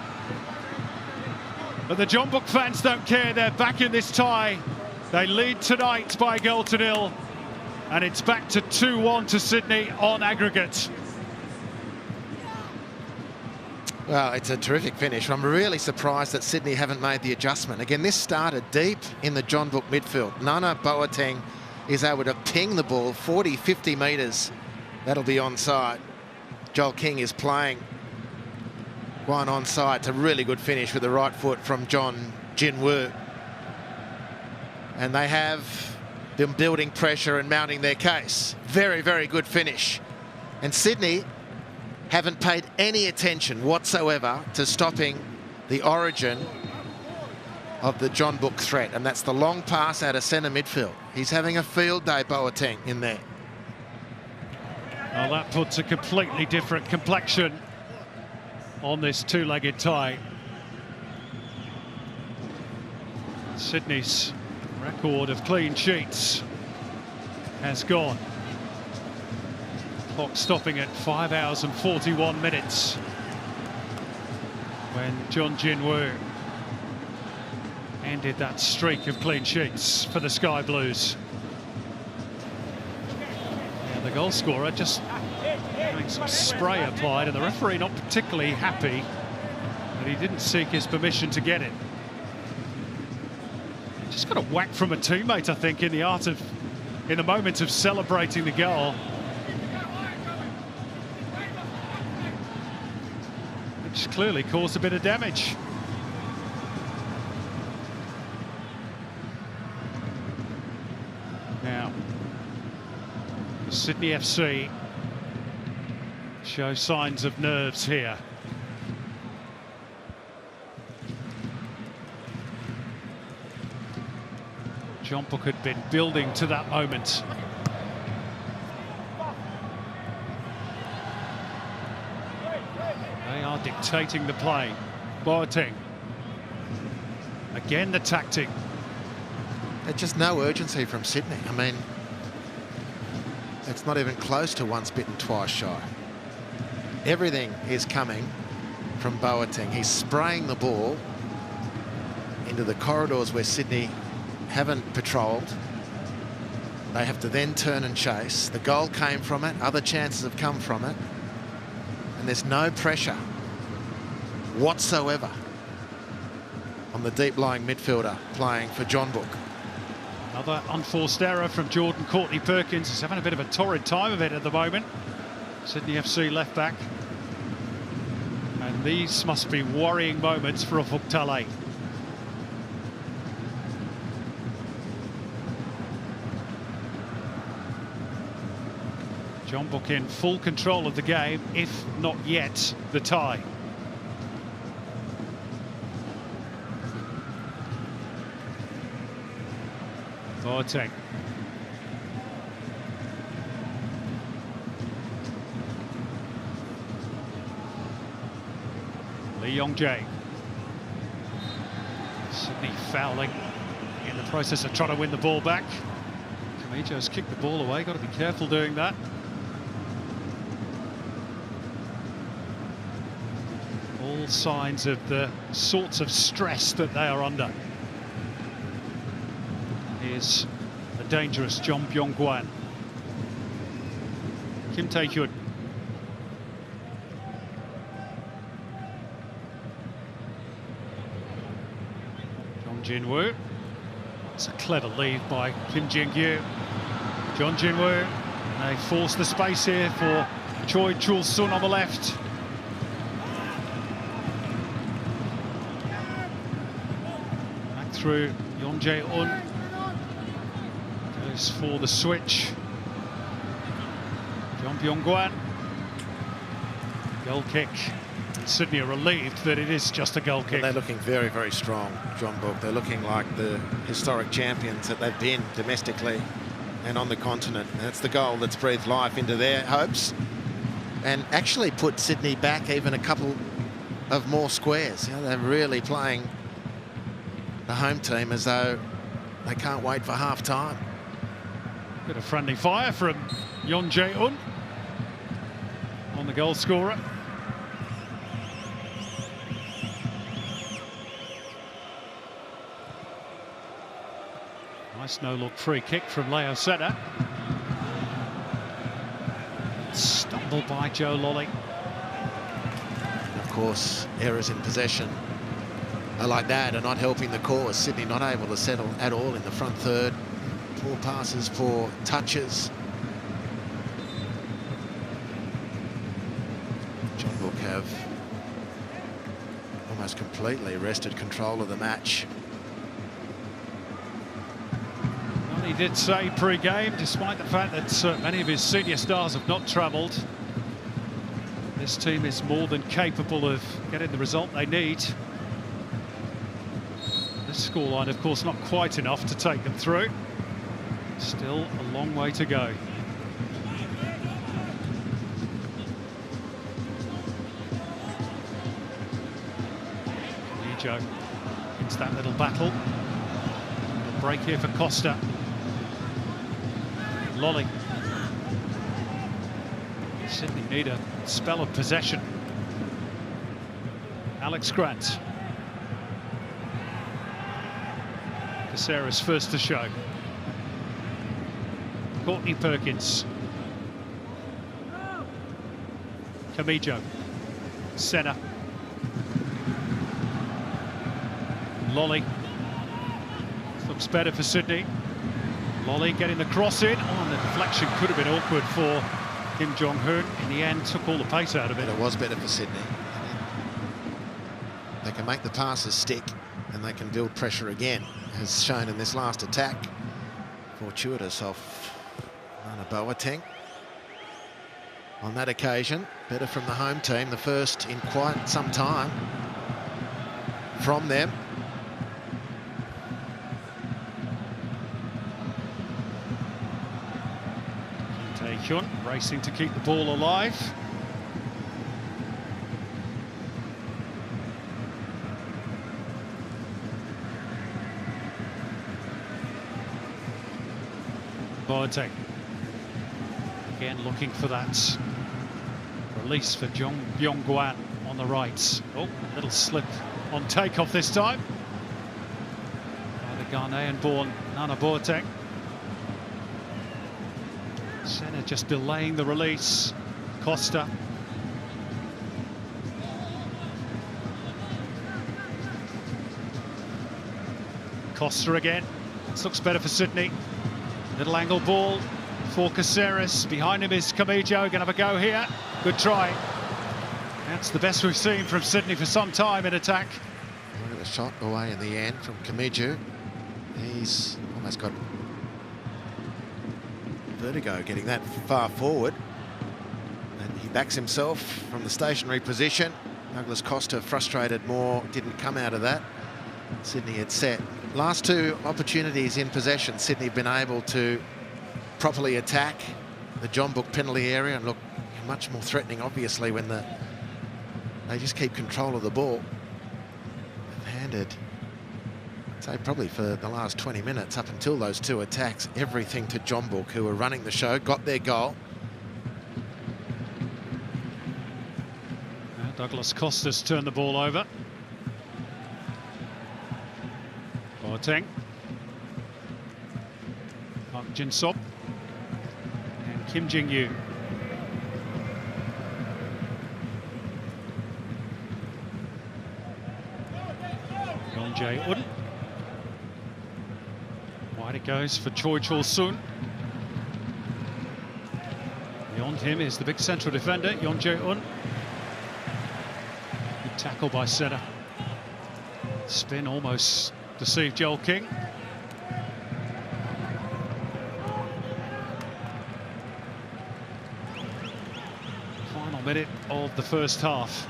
But the Jeonbuk fans don't care. They're back in this tie. They lead tonight by a goal to nil. And it's back to 2-1 to Sydney on aggregate. Well, it's a terrific finish. I'm really surprised that Sydney haven't made the adjustment. Again, this started deep in the Jeonbuk midfield. Nana Boateng is able to ping the ball 40, 50 metres. That'll be onside. Joel King is playing one onside. It's a really good finish with the right foot from John Jinwoo. And they have them building pressure and mounting their case. Very, very good finish. And Sydney haven't paid any attention whatsoever to stopping the origin of the Jeonbuk threat, and that's the long pass out of centre midfield. He's having a field day, Boateng, in there. Well, that puts a completely different complexion on this two-legged tie. Sydney's record of clean sheets has gone. Clock stopping at 5 hours and 41 minutes when John Jinwoo ended that streak of clean sheets for the Sky Blues. And the goal scorer just having some spray applied, and the referee not particularly happy that he didn't seek his permission to get it. Just got a whack from a teammate, I think, in the moment of celebrating the goal. Which clearly caused a bit of damage. Now, Sydney FC show signs of nerves here. Jeonbuk had been building to that moment. They are dictating the play. Boateng. Again, the tactic. There's just no urgency from Sydney. I mean, it's not even close to once bitten, twice shy. Everything is coming from Boateng. He's spraying the ball into the corridors where Sydney haven't patrolled. They have to then turn and chase. The goal came from it. Other chances have come from it. And there's no pressure whatsoever on the deep-lying midfielder playing for Jeonbuk. Another unforced error from Jordan Courtney-Perkins. He's having a bit of a torrid time of it at the moment. Sydney FC left back. And these must be worrying moments for Ufuk Talay. Jeonbuk in full control of the game, if not yet the tie. Boateng. Lee Yong-jae. Sydney fouling in the process of trying to win the ball back. Camacho's kicked the ball away, got to be careful doing that. All signs of the sorts of stress that they are under. Here's a dangerous Jeon Byung-kwan. Kim Tae-hyun. John Jinwoo. It's a clever lead by Kim Jin-gyu. John Jinwoo. They force the space here for Choi Chul-sun on the left. Back through Yeon Jae-un. Goes for the switch. Jeon Byung-kwan. Goal kick. Sydney are relieved that it is just a goal kick. They're looking very, very strong, Jeonbuk. They're looking like the historic champions that they've been domestically and on the continent. And it's the goal that's breathed life into their hopes and actually put Sydney back even a couple of more squares. You know, they're really playing the home team as though they can't wait for half-time. Bit of friendly fire from Yeon Jae-un on the goal scorer. Nice no-look free kick from Leo Sena. Stumbled by Joe Lolly. Of course, errors in possession like that are not helping the cause. Sydney not able to settle at all in the front third. Poor passes, poor touches. Jeonbuk have almost completely wrested control of the match. Well, he did say pre-game, despite the fact that many of his senior stars have not travelled, this team is more than capable of getting the result they need. This scoreline, of course, not quite enough to take them through. Still a long way to go. Joe into that little battle. A break here for Costa. Lolly. Sydney need a spell of possession. Alex Grant. Caceres first to show. Courtney Perkins. Camijo. Senna. Lolly. Looks better for Sydney. Lolly getting the cross in. Oh, and the deflection could have been awkward for Kim Jong-hoon. In the end, took all the pace out of it. It was better for Sydney. They can make the passes stick and they can build pressure again, as shown in this last attack. Fortuitous off Nana Boateng. On that occasion, better from the home team, the first in quite some time from them. Tae-hyun racing to keep the ball alive. Boateng again looking for that release for Jong Byung-gwan on the right. Oh, a little slip on takeoff this time by the Ghanaian-born Nana Boateng. Senna just delaying the release. Costa. Costa again. This looks better for Sydney. Little angle ball for Caceres. Behind him is Camijo. Gonna have a go here. Good try. That's the best we've seen from Sydney for some time in attack. Look at the shot away in the end from Camijo. He's almost got vertigo getting that far forward, and he backs himself from the stationary position. Douglas Costa frustrated more, didn't come out of that. Sydney had set. Last two opportunities in possession, Sydney have been able to properly attack the Jeonbuk penalty area and look much more threatening, obviously, when they just keep control of the ball. They've handed, I'd say probably for the last 20 minutes, up until those two attacks, everything to Jeonbuk, who were running the show, got their goal. Douglas Costa's turned the ball over. Boateng. Park Jin-sop. And Kim Jin-yu. Yeon Jae-un. Wide it goes for Choi Chol-sun. Beyond him is the big central defender, Yeon Jae-un. Good tackle by Senna. Spin almost deceived Joel King. Final minute of the first half.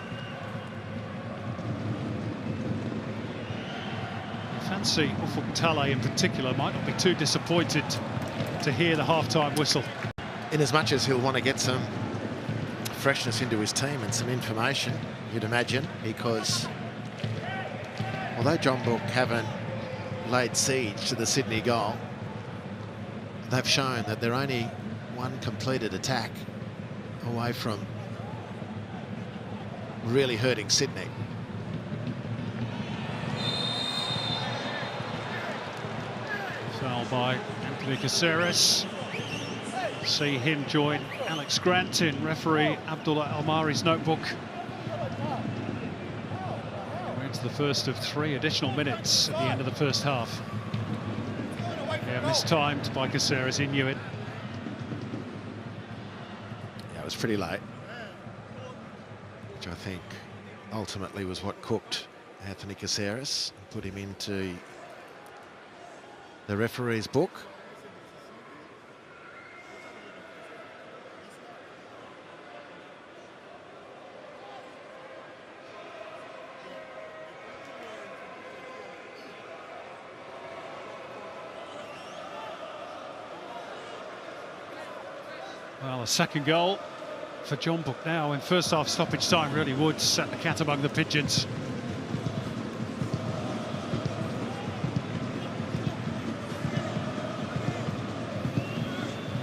I fancy Ufuk Talay in particular might not be too disappointed to hear the half-time whistle. In as much as he'll want to get some freshness into his team and some information, you'd imagine, because although Jeonbuk haven't laid siege to the Sydney goal, they've shown that they're only one completed attack away from really hurting Sydney. Foul by Anthony Caceres. See him join Alex Grant in referee Abdullah Almari's notebook. We're into the first of 3 additional minutes at the end of the first half. Yeah, mistimed by Caceres, he knew it. Yeah, it was pretty late, which I think ultimately was what cooked Anthony Caceres and put him into the referee's book. Well, a second goal for Jeonbuk now in first half stoppage time really would set the cat among the pigeons.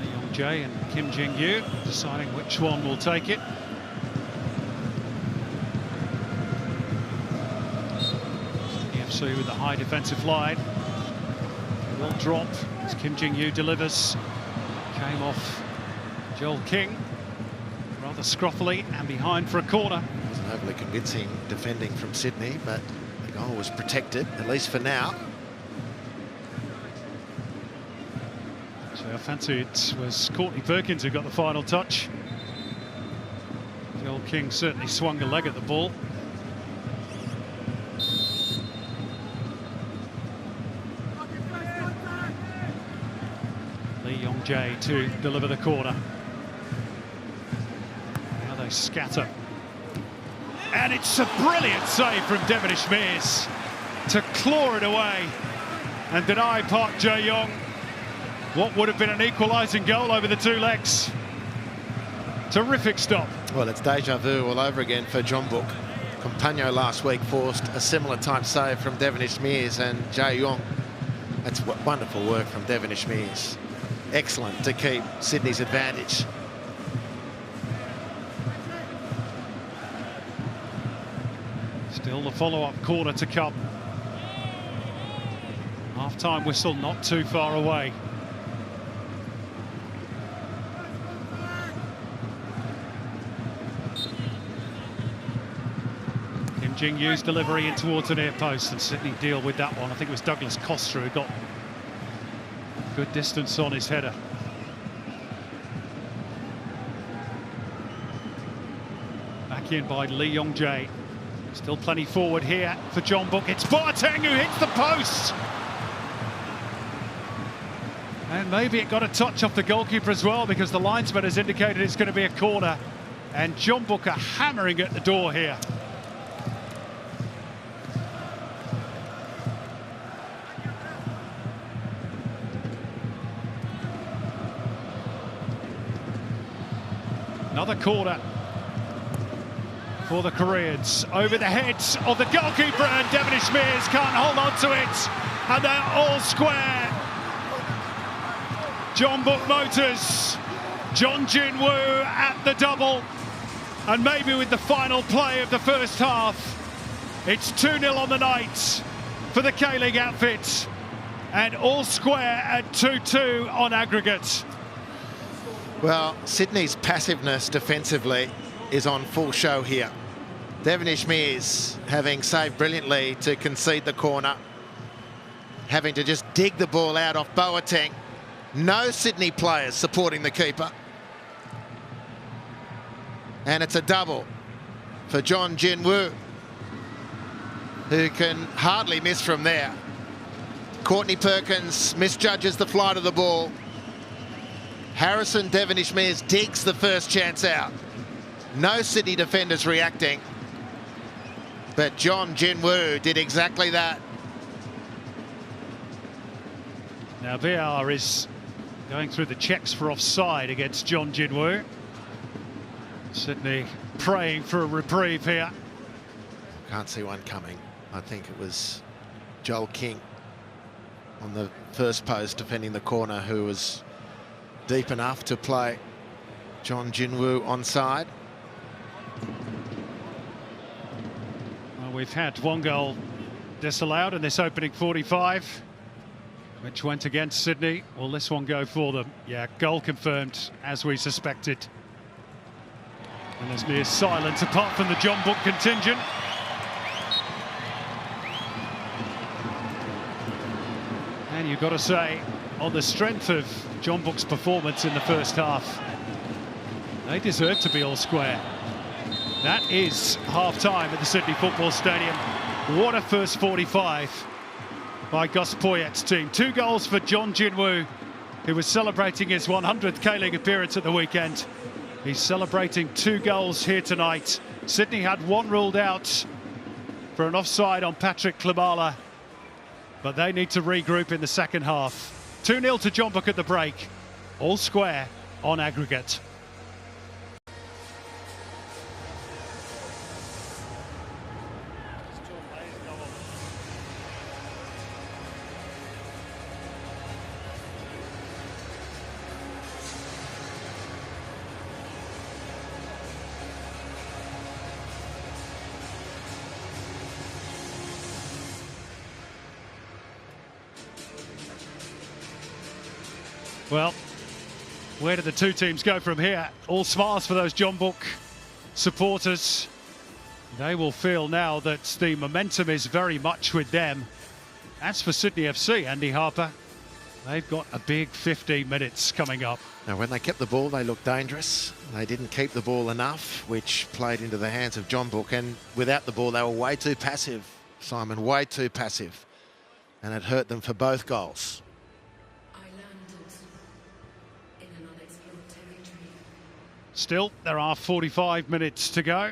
Lee Yong-jae and Kim Jin-yu deciding which one will take it. AFC with the high defensive line. Will drop as Kim Jin-yu delivers. Came off Joel King, rather scruffily and behind for a corner. Wasn't overly convincing defending from Sydney, but the goal was protected, at least for now. So I fancy it was Courtney Perkins who got the final touch. Joel King certainly swung a leg at the ball. Lee Yong-jae to deliver the corner. Now they scatter. And it's a brilliant save from Devonish Mears to claw it away and deny Park Jae-yong what would have been an equalising goal over the two legs. Terrific stop. Well, it's deja vu all over again for Jeonbuk. Compagno last week forced a similar type save from Devonish Mears, and Jae-yong. That's wonderful work from Devonish Mears. Excellent to keep Sydney's advantage. Still the follow-up corner to come. Half-time whistle not too far away. Kim Jin-yu's delivery in towards the near post, and Sydney deal with that one. I think it was Douglas Costa who got good distance on his header. Back in by Lee Yong-jae. Still plenty forward here for Jeonbuk. It's Boateng who hits the post. And maybe it got a touch off the goalkeeper as well, because the linesman has indicated it's going to be a corner. And Jeonbuk are hammering at the door here. Another corner for the Koreans, over the heads of the goalkeeper, and Devonish Mears can't hold on to it, and they're all square. Jeonbuk Motors, John Jin-woo at the double, and maybe with the final play of the first half, it's 2-0 on the night for the K-League outfit, and all square at 2-2 on aggregate. Well, Sydney's passiveness defensively is on full show here. Devonish Mears having saved brilliantly to concede the corner, having to just dig the ball out off Boateng. No Sydney players supporting the keeper. And it's a double for John Jin-woo, who can hardly miss from there. Courtney Perkins misjudges the flight of the ball. Harrison Devonish Mears digs the first chance out. No Sydney defenders reacting, but John Jin-woo did exactly that. Now VAR is going through the checks for offside against John Jin-woo. Sydney praying for a reprieve here. Can't see one coming. I think it was Joel King on the first post defending the corner who was deep enough to play John Jin-woo onside. Well, we've had one goal disallowed in this opening 45, which went against Sydney. Will this one go for them? Yeah, goal confirmed, as we suspected. And there's near silence apart from the Jeonbuk contingent. And you've got to say, on the strength of Jeonbuk's performance in the first half, they deserve to be all square. That is half-time at the Sydney Football Stadium. What a first 45 by Gus Poyet's team. 2 goals for Jeon Jinwoo, who was celebrating his 100th K-League appearance at the weekend. He's celebrating 2 goals here tonight. Sydney had 1 ruled out for an offside on Patrick Klimala, but they need to regroup in the second half. 2-0 to Jeonbuk at the break, all square on aggregate. Well, where do the 2 teams go from here? All smiles for those Jeonbuk supporters. They will feel now that the momentum is very much with them. As for Sydney FC, Andy Harper, they've got a big 15 minutes coming up. Now, when they kept the ball, they looked dangerous. They didn't keep the ball enough, which played into the hands of Jeonbuk. And without the ball, they were way too passive, Simon, way too passive. And it hurt them for both goals. Still, there are 45 minutes to go.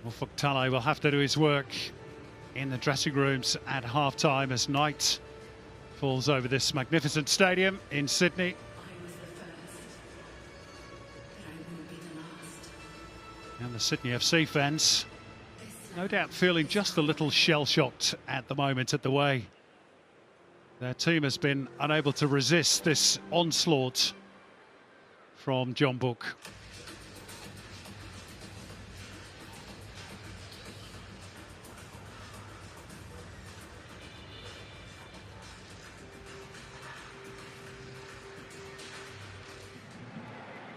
Ufuk Talay will have to do his work in the dressing rooms at half-time as night falls over this magnificent stadium in Sydney. And the Sydney FC fans, no doubt feeling just a little shell-shocked at the moment at the way their team has been unable to resist this onslaught from Jeonbuk.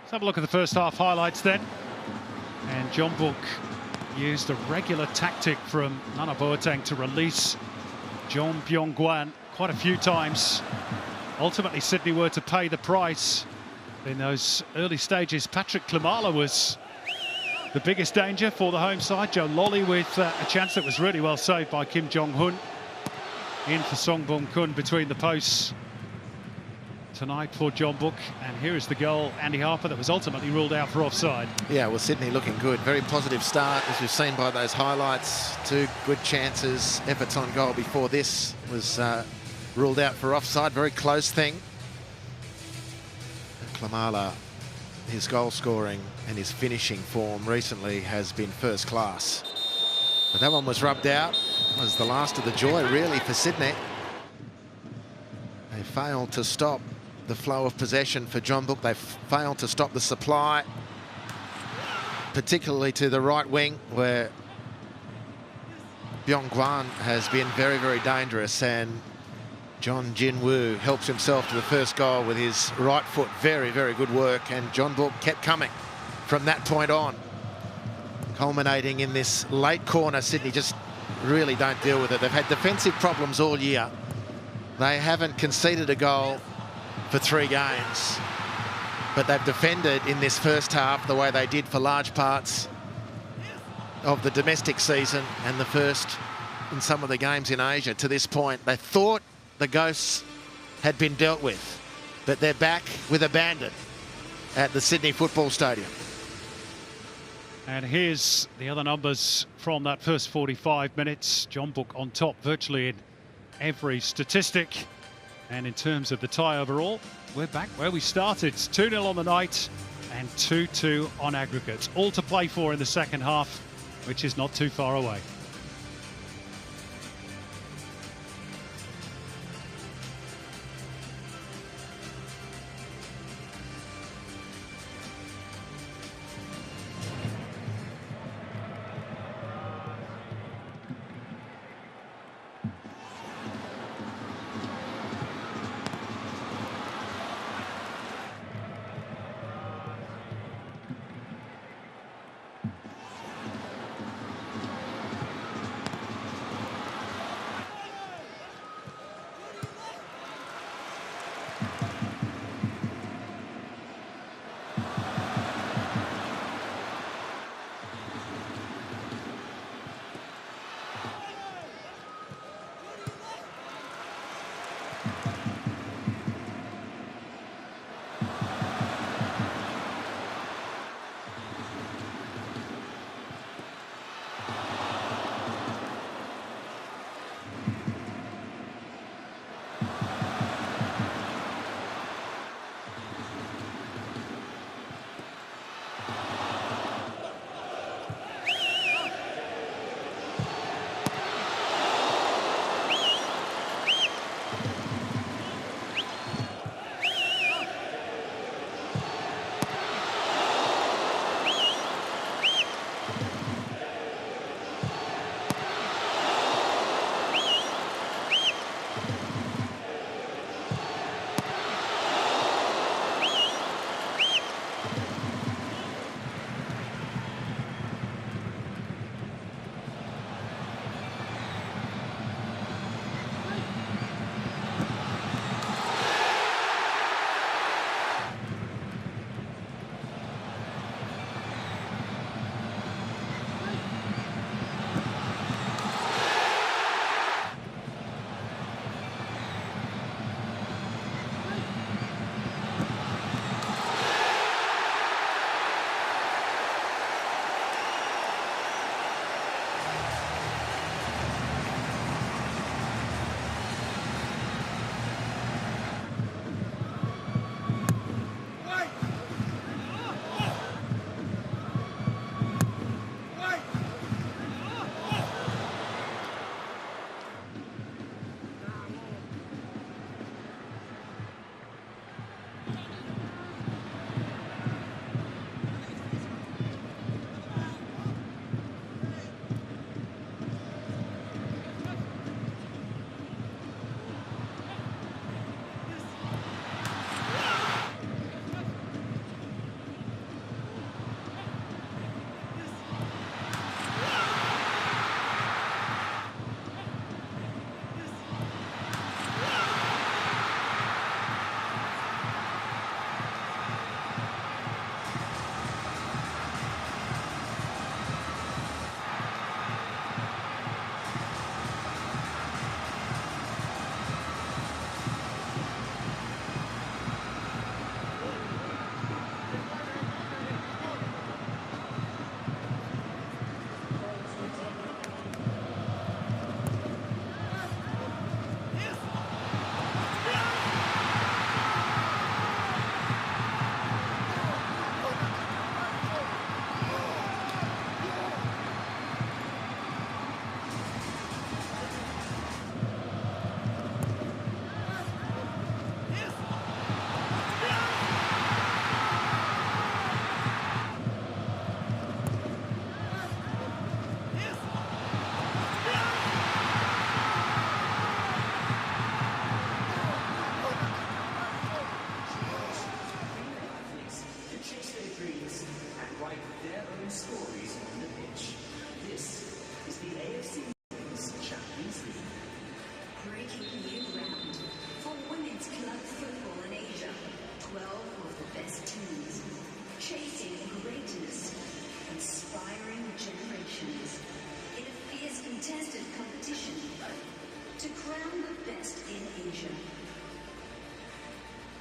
Let's have a look at the first half highlights then. And Jeonbuk used a regular tactic from Nana Boateng to release Jeon Byung-gwan quite a few times. Ultimately, Sydney were to pay the price. In those early stages, Patrick Klimala was the biggest danger for the home side. Joe Lolly with a chance that was really well saved by Kim Jong-hun. In for Song Bum-kun between the posts tonight for Jeonbuk. And here is the goal, Andy Harper, that was ultimately ruled out for offside. Yeah, well, Sydney looking good. Very positive start, as we've seen by those highlights. 2 good chances. Efforts on goal before this was ruled out for offside. Very close thing. Klimala, his goal scoring and his finishing form recently has been first class. But that one was rubbed out. It was the last of the joy, really, for Sydney. They failed to stop the flow of possession for Jeonbuk. They failed to stop the supply, particularly to the right wing, where Byung-gwan has been very, very dangerous. And Jeon Jinwoo helps himself to the first goal with his right foot. Very, very good work. And Jeonbuk kept coming from that point on, culminating in this late corner. Sydney just really don't deal with it. They've had defensive problems all year. They haven't conceded a goal for 3 games, but they've defended in this first half the way they did for large parts of the domestic season and the first in some of the games in Asia to this point. They thought the ghosts had been dealt with, but they're back with abandon at the Sydney Football Stadium. And here's the other numbers from that first 45 minutes. Jeonbuk on top virtually in every statistic. And in terms of the tie overall, we're back where we started. 2-0 on the night and 2-2 on aggregate. All to play for in the second half, which is not too far away.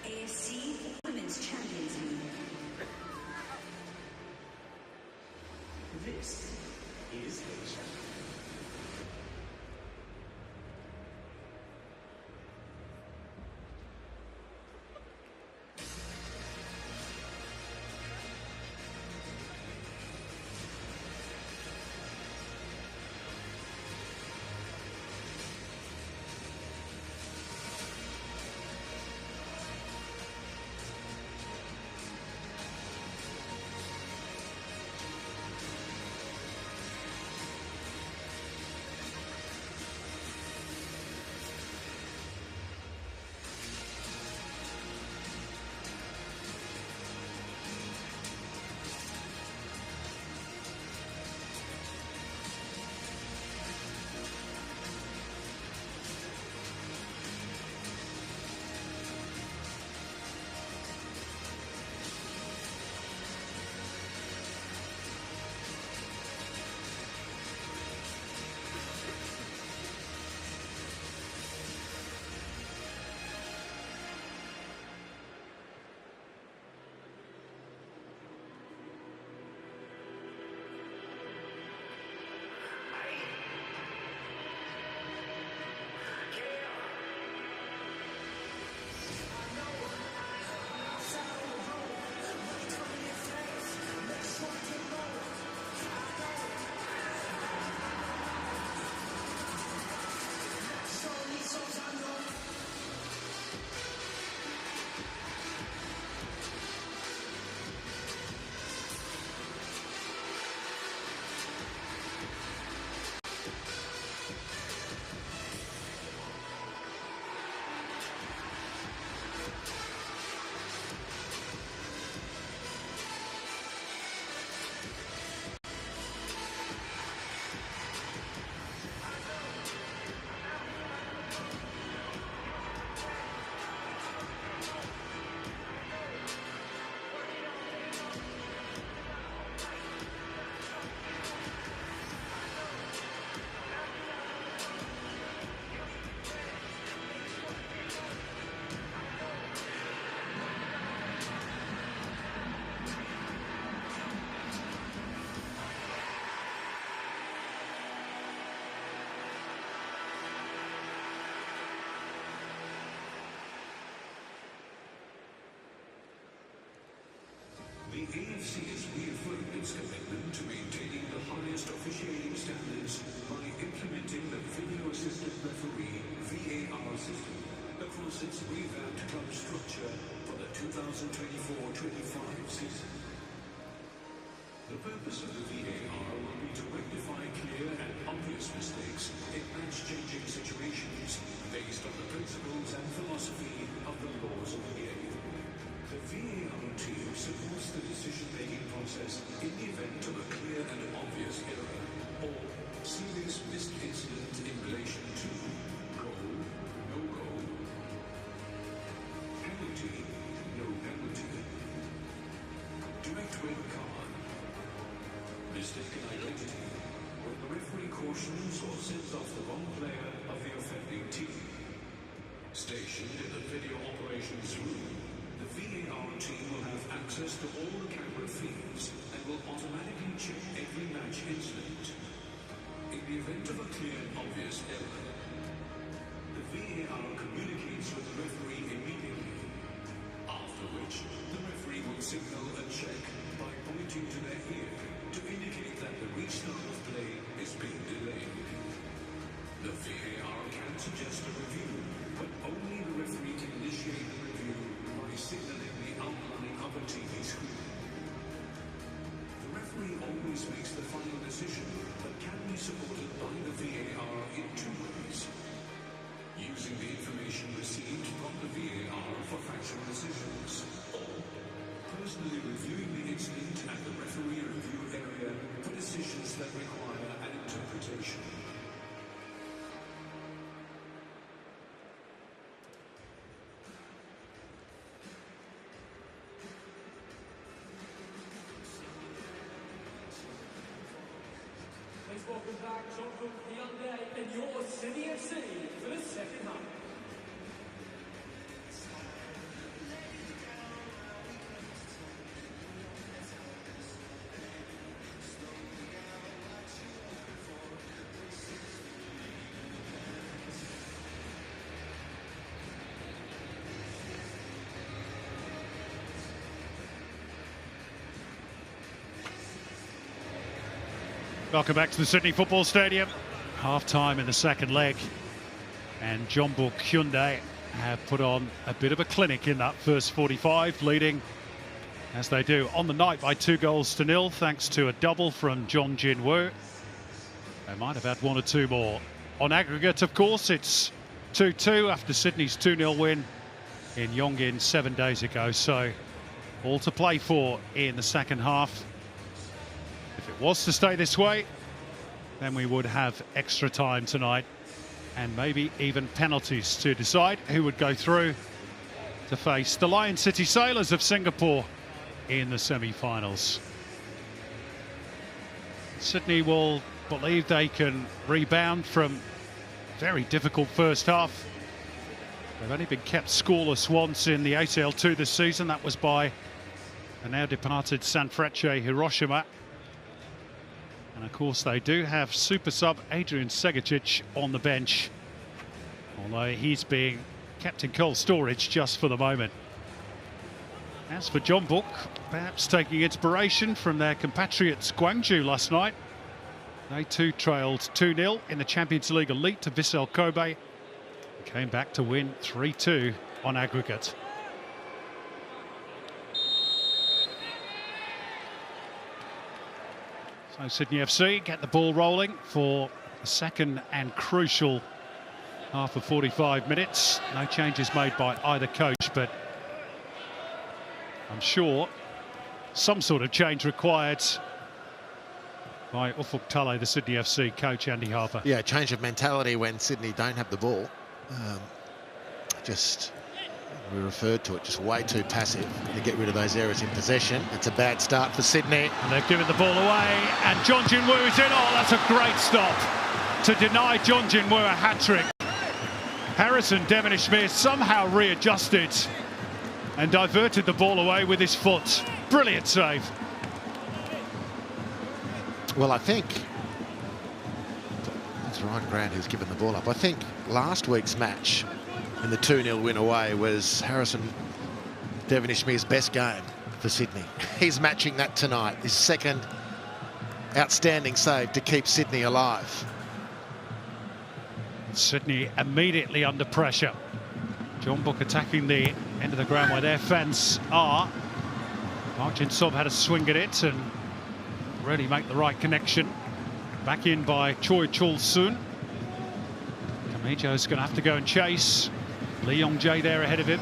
AFC Women's Champions League. This is Asia. its commitment to maintaining the highest officiating standards by implementing the Video Assistant Referee (VAR) system across its revamped club structure for the 2024-25 season. The purpose of the VAR will be to rectify clear and obvious mistakes in match-changing situations based on the principles and philosophy of the laws of the game. The VAR team supports the decision-making process in the event of a clear and obvious error or serious missed incident in relation to goal, no goal, penalty, no penalty, direct red card, mistaken identity, when the referee cautions or sends off the wrong player of the offending team. Stationed in the video operations room, the VAR team will have access to all the camera feeds and will automatically check every match incident. In the event of a clear and obvious error, the VAR communicates with the referee immediately, after which the referee will signal a check by pointing to their ear to indicate that the restart of play is being delayed. The VAR can suggest a review, but only the referee can initiate the review by signaling the outline of a TV screen. The referee always makes the final decision, but can be supported by the VAR in two ways. Using the information received from the VAR for factual decisions, or personally reviewing the incident at the referee review area for decisions that require an interpretation. Please welcome back Jeonbuk Hyundai and your Sydney FC for the second half. Welcome back to the Sydney Football Stadium. Half-time in the second leg. And Jeonbuk Hyundai have put on a bit of a clinic in that first 45, leading, as they do, on the night by 2-0 thanks to a double from Jeon Jin-woo. They might have had one or two more. On aggregate, of course, it's 2-2 after Sydney's 2-0 win in Yongin 7 days ago. So all to play for in the second half. If it was to stay this way, then we would have extra time tonight and maybe even penalties to decide who would go through to face the Lion City Sailors of Singapore in the semi-finals. Sydney will believe they can rebound from a very difficult first half. They've only been kept scoreless once in the ACL2 this season. That was by the now departed Sanfrecce Hiroshima. And of course they do have super sub Adrian Segicic on the bench, although he's being kept in cold storage just for the moment. As for Jeonbuk, perhaps taking inspiration from their compatriots Gwangju last night. They too trailed 2-0 in the Champions League Elite to Vissel Kobe. Came back to win 3-2 on aggregate. So Sydney FC get the ball rolling for the second and crucial half of 45 minutes. No changes made by either coach, but I'm sure some sort of change required by Ufuk Talay, the Sydney FC coach, Andy Harper. Yeah, change of mentality when Sydney don't have the ball. We referred to it, just way too passive to get rid of those errors in possession. It's a bad start for Sydney. And they've given the ball away, and Jeon Jin-woo is in. Oh, that's a great stop to deny Jeon Jin-woo a hat-trick. Harrison Devonish-Smith somehow readjusted and diverted the ball away with his foot. Brilliant save. Well, I think it's Ryan Grant who's given the ball up. I think last week's match in the 2-0 win away was Harrison Devonish-Smith's best game for Sydney. He's matching that tonight. His second outstanding save to keep Sydney alive. Sydney immediately under pressure. Jeonbuk attacking the end of the ground where their fans are. Park Jin-sub had a swing at it and really make the right connection. Back in by Choi Chul-sun. Kamijo's going to have to go and chase. Lee Yong-jae there ahead of him.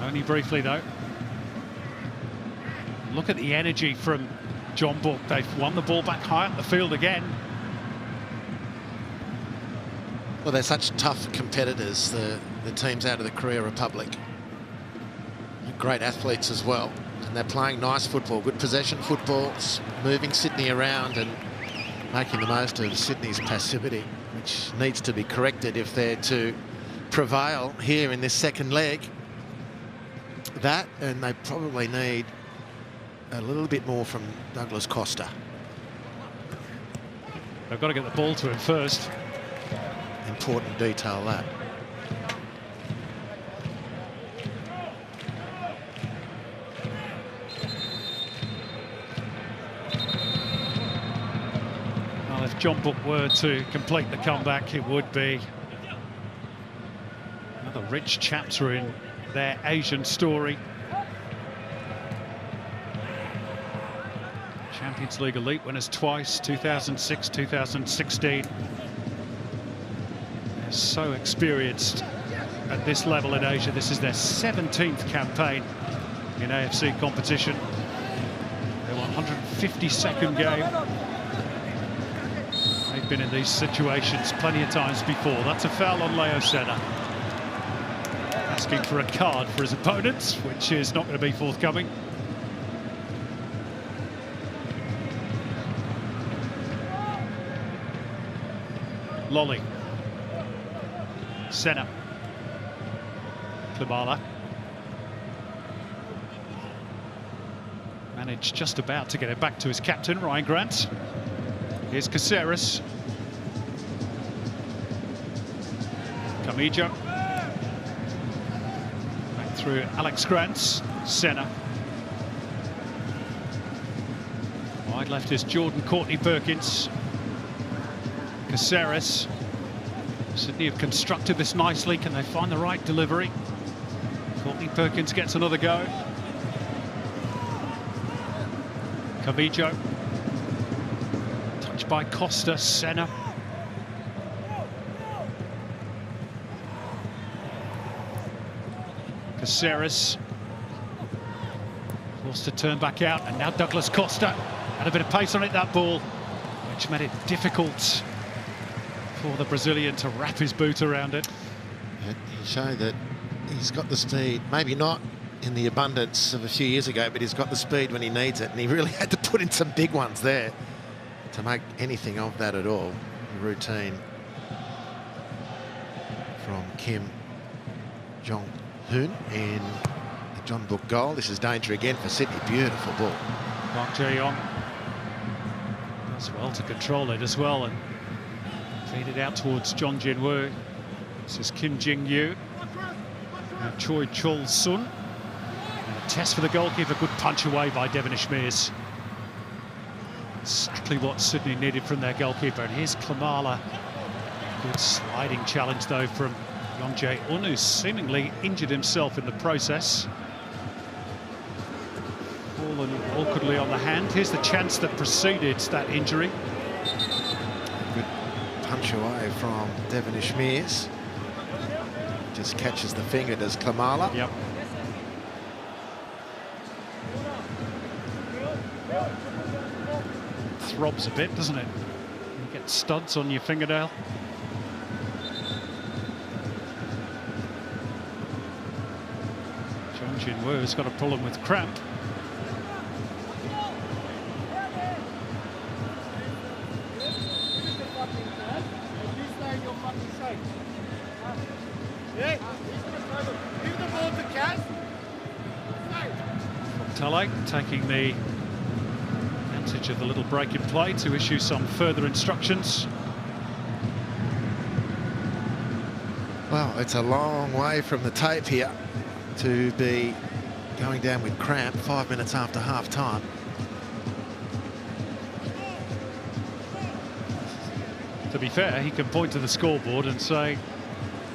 Only briefly though. Look at the energy from Jeonbuk. They've won the ball back high up the field again. Well, they're such tough competitors, the teams out of the Korea Republic. Great athletes as well. And they're playing nice football, good possession football, moving Sydney around and making the most of Sydney's passivity, which needs to be corrected if they're to prevail here in this second leg. That, and they probably need a little bit more from Douglas Costa. They've got to get the ball to him first. Important detail, that. Well, if Jeonbuk were to complete the comeback, it would be another rich chapter in their Asian story. Champions League elite winners twice, 2006, 2016. They're so experienced at this level in Asia. This is their 17th campaign in AFC competition. Their 152nd game. They've been in these situations plenty of times before. That's a foul on Leo Senna. Asking for a card for his opponents, which is not going to be forthcoming. Lolly. Senna. Klimala. Managed just about to get it back to his captain, Ryan Grant. Here's Caceres. Kamijo. Back through Alex Grant. Senna. Wide left is Jordan Courtney-Perkins. Caceres. Sydney have constructed this nicely. Can they find the right delivery? Courtney-Perkins gets another go. Kamijo. Touched by Costa. Senna. Caceres. Forced to turn back out, and now Douglas Costa had a bit of pace on it, that ball, which made it difficult for the Brazilian to wrap his boot around it. He showed that he's got the speed, maybe not in the abundance of a few years ago, but he's got the speed when he needs it, and he really had to put in some big ones there to make anything of that at all. Routine from Kim Jong-hoon in the Jeonbuk goal. This is danger again for Sydney. Beautiful ball. Park Jae-yong does well to control it as well and feed it out towards Jeon Jin-woo. This is Kim Jing-yu. Now Choi Chul-sun. And a test for the goalkeeper. Good punch away by Devon Ishmeers. Exactly what Sydney needed from their goalkeeper. And here's Klimala. Good sliding challenge though from Young Jae-un, who's seemingly injured himself in the process. Fallen awkwardly on the hand. Here's the chance that preceded that injury. Good punch away from Devon Ishmeers. Just catches the finger, does Klimala. Yep. Throbs a bit, doesn't it? You get studs on your fingernail. Jeon Jin-woo has got a problem with cramp. Tale taking the advantage of the little break in play to issue some further instructions. Well, it's a long way from the tape here to be going down with cramp 5 minutes after half-time. To be fair, he can point to the scoreboard and say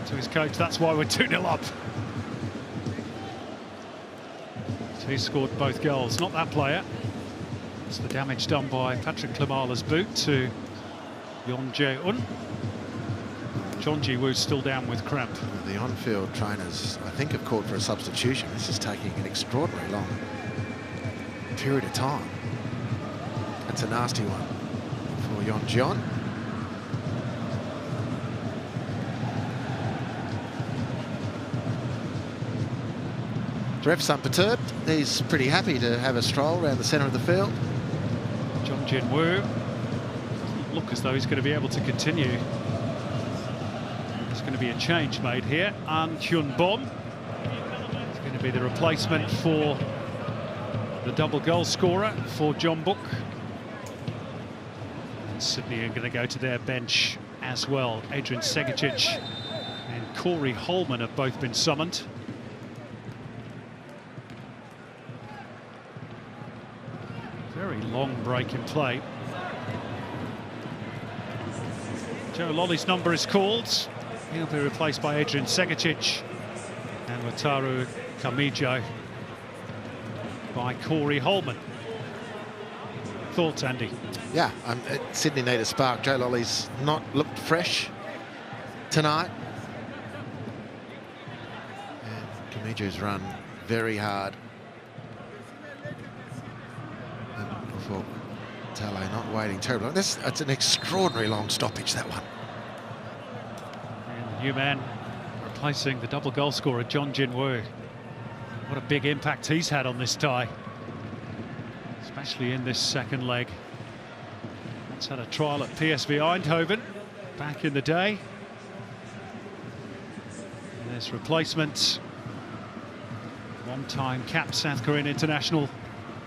to his coach, that's why we're 2-0 up. So he scored both goals, not that player. It's the damage done by Patrick Klimala's boot to Yeon Jae-un. Jeon Ji-woo's still down with cramp. The on-field trainers, I think, have called for a substitution. This is taking an extraordinarily long period of time. That's a nasty one for Yeon Jeon. The ref's unperturbed. He's pretty happy to have a stroll around the centre of the field. Jeon Jin-woo look as though he's going to be able to continue. There's going to be a change made here. An Hyun-bom is going to be the replacement for the double goal scorer for Jeonbuk. Sydney are going to go to their bench as well. Adrian Segicic and Corey Holman have both been summoned. Very long break in play. Joe Lolly's number is called. He'll be replaced by Adrian Segicic, and Wataru Kamijo by Corey Holman. Thoughts, Andy? Yeah, Sydney need a spark. Joe Lolly's not looked fresh tonight. And Kamijo's run very hard. And for Tale not waiting terribly. That's an extraordinary long stoppage, that one. And the new man replacing the double goal scorer, Jeon Jin-woo. What a big impact he's had on this tie, especially in this second leg. Once had a trial at PSV Eindhoven back in the day. And this replacement, one-time cap South Korean international,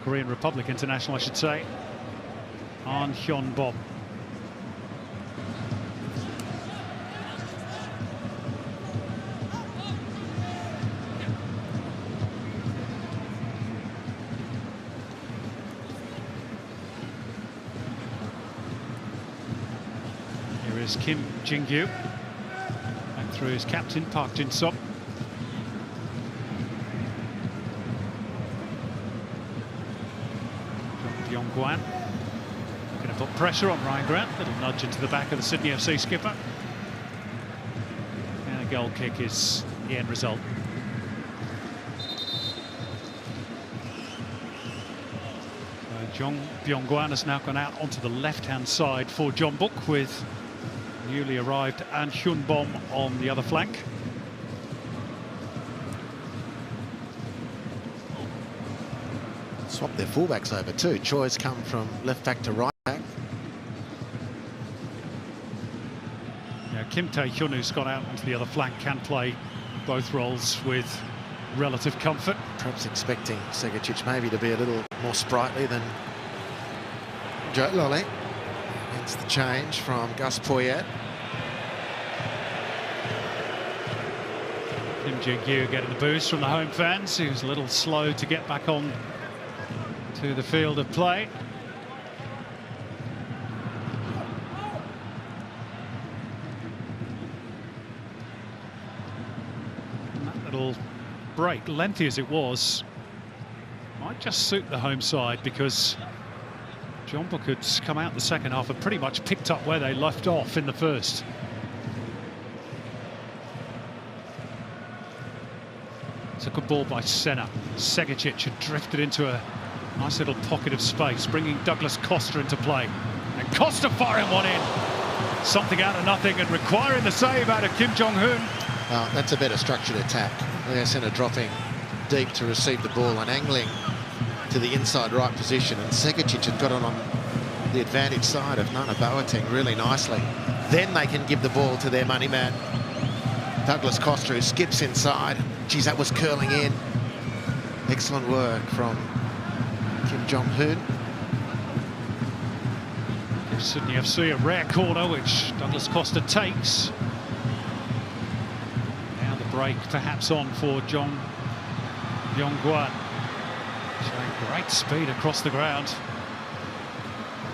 Korean Republic international, I should say, An Hyun-bom. Here is Kim Jin-gyu, and through his captain Park Jin-sop. Byung-gwan going to put pressure on Ryan Grant. Little nudge into the back of the Sydney FC skipper. And a goal kick is the end result. So Byung-gwan has now gone out onto the left-hand side for Jeonbuk, with newly arrived An Hyun-bom on the other flank. Swap their fullbacks over too. Choi's come from left back to right back. Yeah, Kim Tae-hyun, who's gone out onto the other flank, can play both roles with relative comfort. Perhaps expecting Segicic maybe to be a little more sprightly than Joe Lolly. Hence the change from Gus Poyet. Kim Jin-gyu getting the boost from the home fans. He was a little slow to get back on to the field of play. And that little break, lengthy as it was, might just suit the home side, because Jeonbuk had come out the second half and pretty much picked up where they left off in the first. It's a good ball by Senna. Segicic had drifted into a nice little pocket of space, bringing Douglas Costa into play. And Costa firing one in. Something out of nothing and requiring the save out of Kim Jong-hoon. That's a better structured attack. Leo Senna dropping deep to receive the ball and angling to the inside right position. And Segicic had got on the advantage side of Nana Boateng really nicely. Then they can give the ball to their money man, Douglas Costa, who skips inside. Geez, that was curling in. Excellent work from Kim Jong-hoon. Gives Sydney FC a rare corner, which Douglas Costa takes. Now the break perhaps on for Jong Byung-gwan, showing great speed across the ground,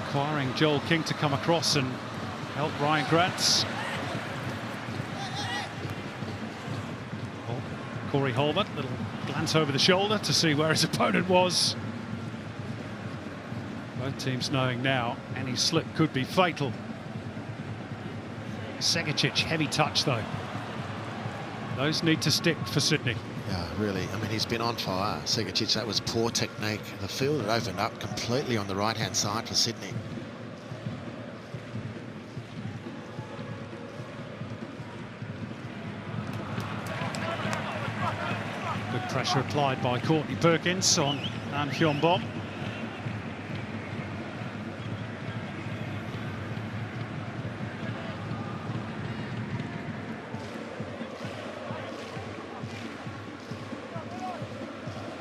requiring Joel King to come across and help Ryan Grant. Oh, Corey Holman, little glance over the shoulder to see where his opponent was. Both teams knowing now any slip could be fatal. Segicic, heavy touch though. Those need to stick for Sydney. Yeah, really. I mean, he's been on fire. Segicic, that was poor technique. The field had opened up completely on the right-hand side for Sydney. Good pressure applied by Courtney Perkins on Jeonbuk.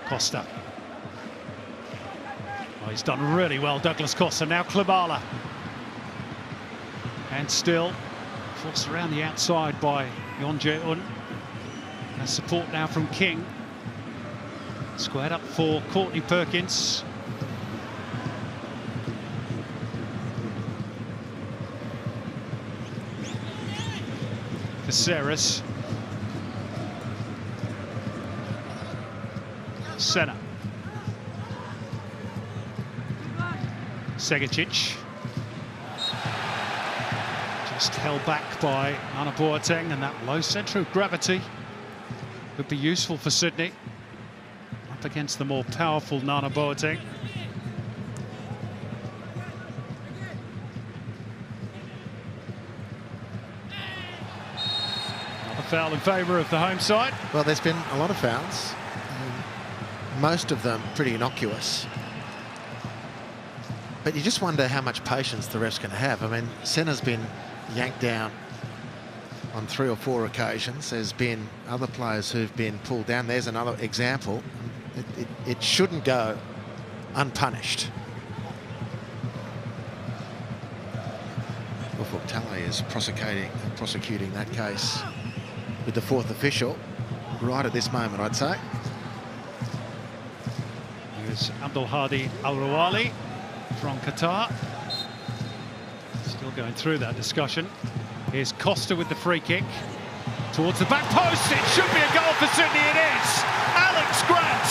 Costa. Oh, he's done really well, Douglas Costa. Now Klimala. And still forced around the outside by Yeon. And support now from King. Squared up for Courtney Perkins. Caceres. Senna. Segicic. Just held back by Nana Boateng, and that low centre of gravity could be useful for Sydney. Up against the more powerful Nana Boateng. Another foul in favour of the home side. Well, there's been a lot of fouls. Most of them pretty innocuous. But you just wonder how much patience the ref's going to have. I mean, Senna's been yanked down on 3 or 4 occasions. There's been other players who've been pulled down. There's another example. It shouldn't go unpunished. Ufuk Talay is prosecuting that case with the 4th official right at this moment, I'd say. Here's Abdul Hadi Al Rawali from Qatar. Still going through that discussion. Here's Costa with the free kick towards the back post. It should be a goal for Sydney. It is. Alex Grant,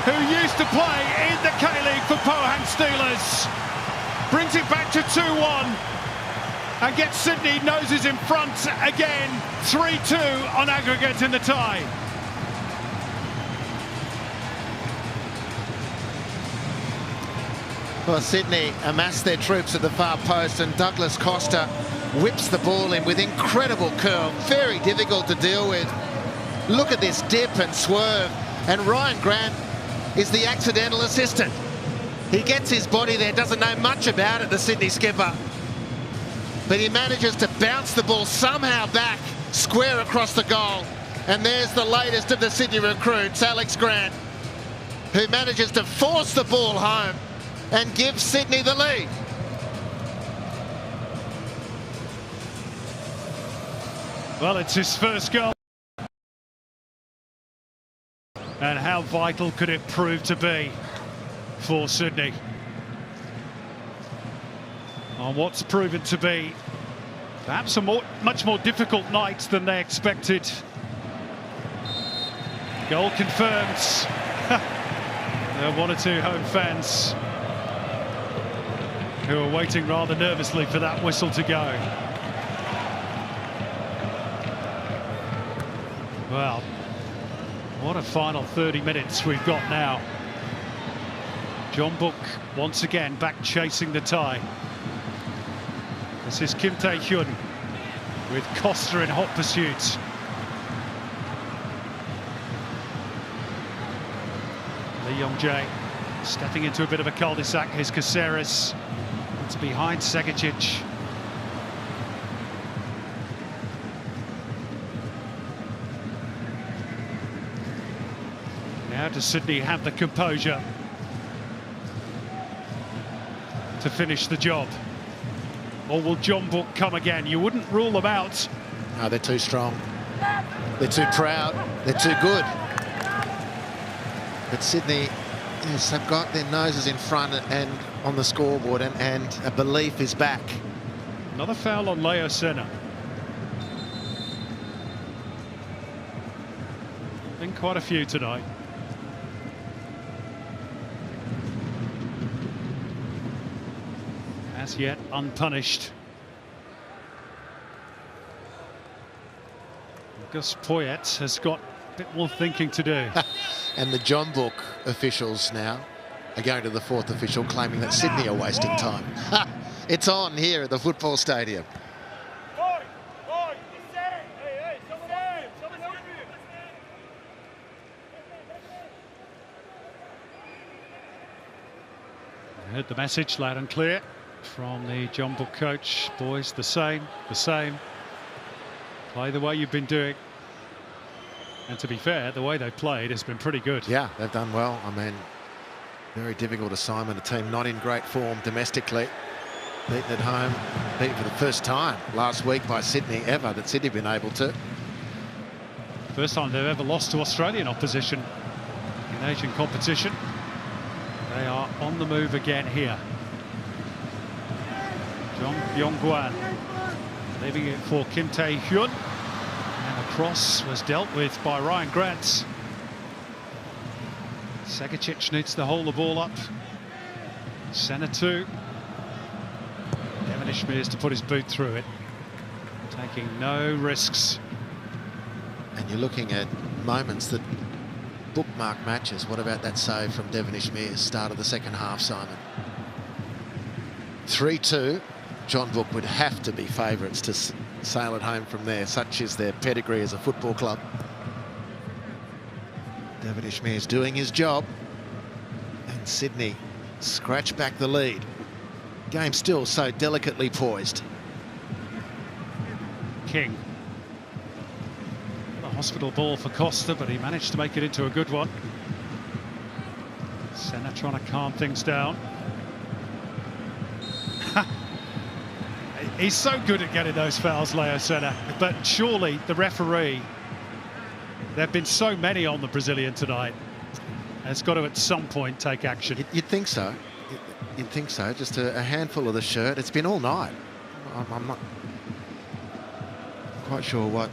who used to play in the K-League for Pohang Steelers, brings it back to 2-1 and gets Sydney noses in front again. 3-2 on aggregate in the tie. Well, Sydney amass their troops at the far post, and Douglas Costa whips the ball in with incredible curl. Very difficult to deal with. Look at this dip and swerve. And Ryan Grant is the accidental assistant. He gets his body there, doesn't know much about it, the Sydney skipper. But he manages to bounce the ball somehow back, square across the goal. And there's the latest of the Sydney recruits, Alex Grant, who manages to force the ball home and give Sydney the lead. Well, it's his first goal. And how vital could it prove to be for Sydney on what's proven to be perhaps a much more difficult night than they expected. Goal confirmed. There are 1 or 2 home fans who are waiting rather nervously for that whistle to go. Well, what a final 30 minutes we've got now. Jeonbuk once again back chasing the tie. This is Kim Tae-hyun with Costa in hot pursuit. Lee Yong-jae stepping into a bit of a cul-de-sac. Here's Caceres. It's behind Segicic. Now does Sydney have the composure to finish the job? Or will Jeonbuk come again? You wouldn't rule them out. No, they're too strong. They're too proud. They're too good. But Sydney Yes, they've got their noses in front and on the scoreboard, and a belief is back. Another foul on Leo Senna. Been quite a few tonight. As yet unpunished. Gus Poyet has got a bit more thinking to do. And the Jeonbuk officials now are going to the fourth official, claiming that Sydney are wasting time. It's on here at the football stadium. I heard the message loud and clear from the Jeonbuk coach. Boys, the same. Play the way you've been doing. And to be fair, the way they played has been pretty good. Yeah, they've done well. I mean, very difficult assignment. A team not in great form domestically. Beaten at home, beaten for the first time last week by Sydney ever that Sydney been able to. First time they've ever lost to Australian opposition in Asian competition. They are on the move again here. Jong Byung-gwan leaving it for Kim Tae-hyun. And the cross was dealt with by Ryan Grant. Segicic needs to hold the ball up. Senna 2. Devin Ishmael to put his boot through it. Taking no risks. And you're looking at moments that bookmark matches. What about that save from Devin Ishmael, start of the second half, Simon? 3-2. Jeonbuk would have to be favourites to sail it home from there. Such is their pedigree as a football club. Devin Ishmael is doing his job. And Sydney scratch back the lead. Game still so delicately poised. King. The hospital ball for Costa, but he managed to make it into a good one. Senna trying to calm things down. He's so good at getting those fouls, Leo Senna. But surely the referee, there have been so many on the Brazilian tonight, has got to at some point take action. You'd think so. You'd think so. Just a handful of the shirt. It's been all night. I'm not quite sure what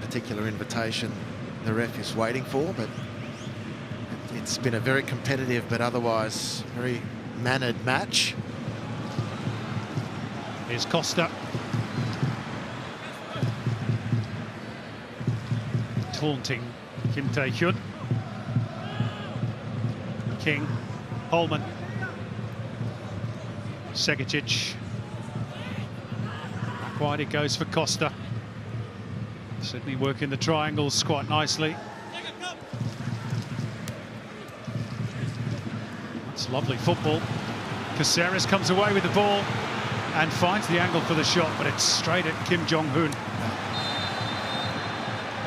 particular invitation the ref is waiting for, but it's been a very competitive but otherwise very mannered match. Here's Costa. Taunting Kim Tae-hyun. King. Holman. Segicic. Back wide it goes for Costa. Sydney working the triangles quite nicely. That's lovely football. Caceres comes away with the ball and finds the angle for the shot, but it's straight at Kim Jong-hoon,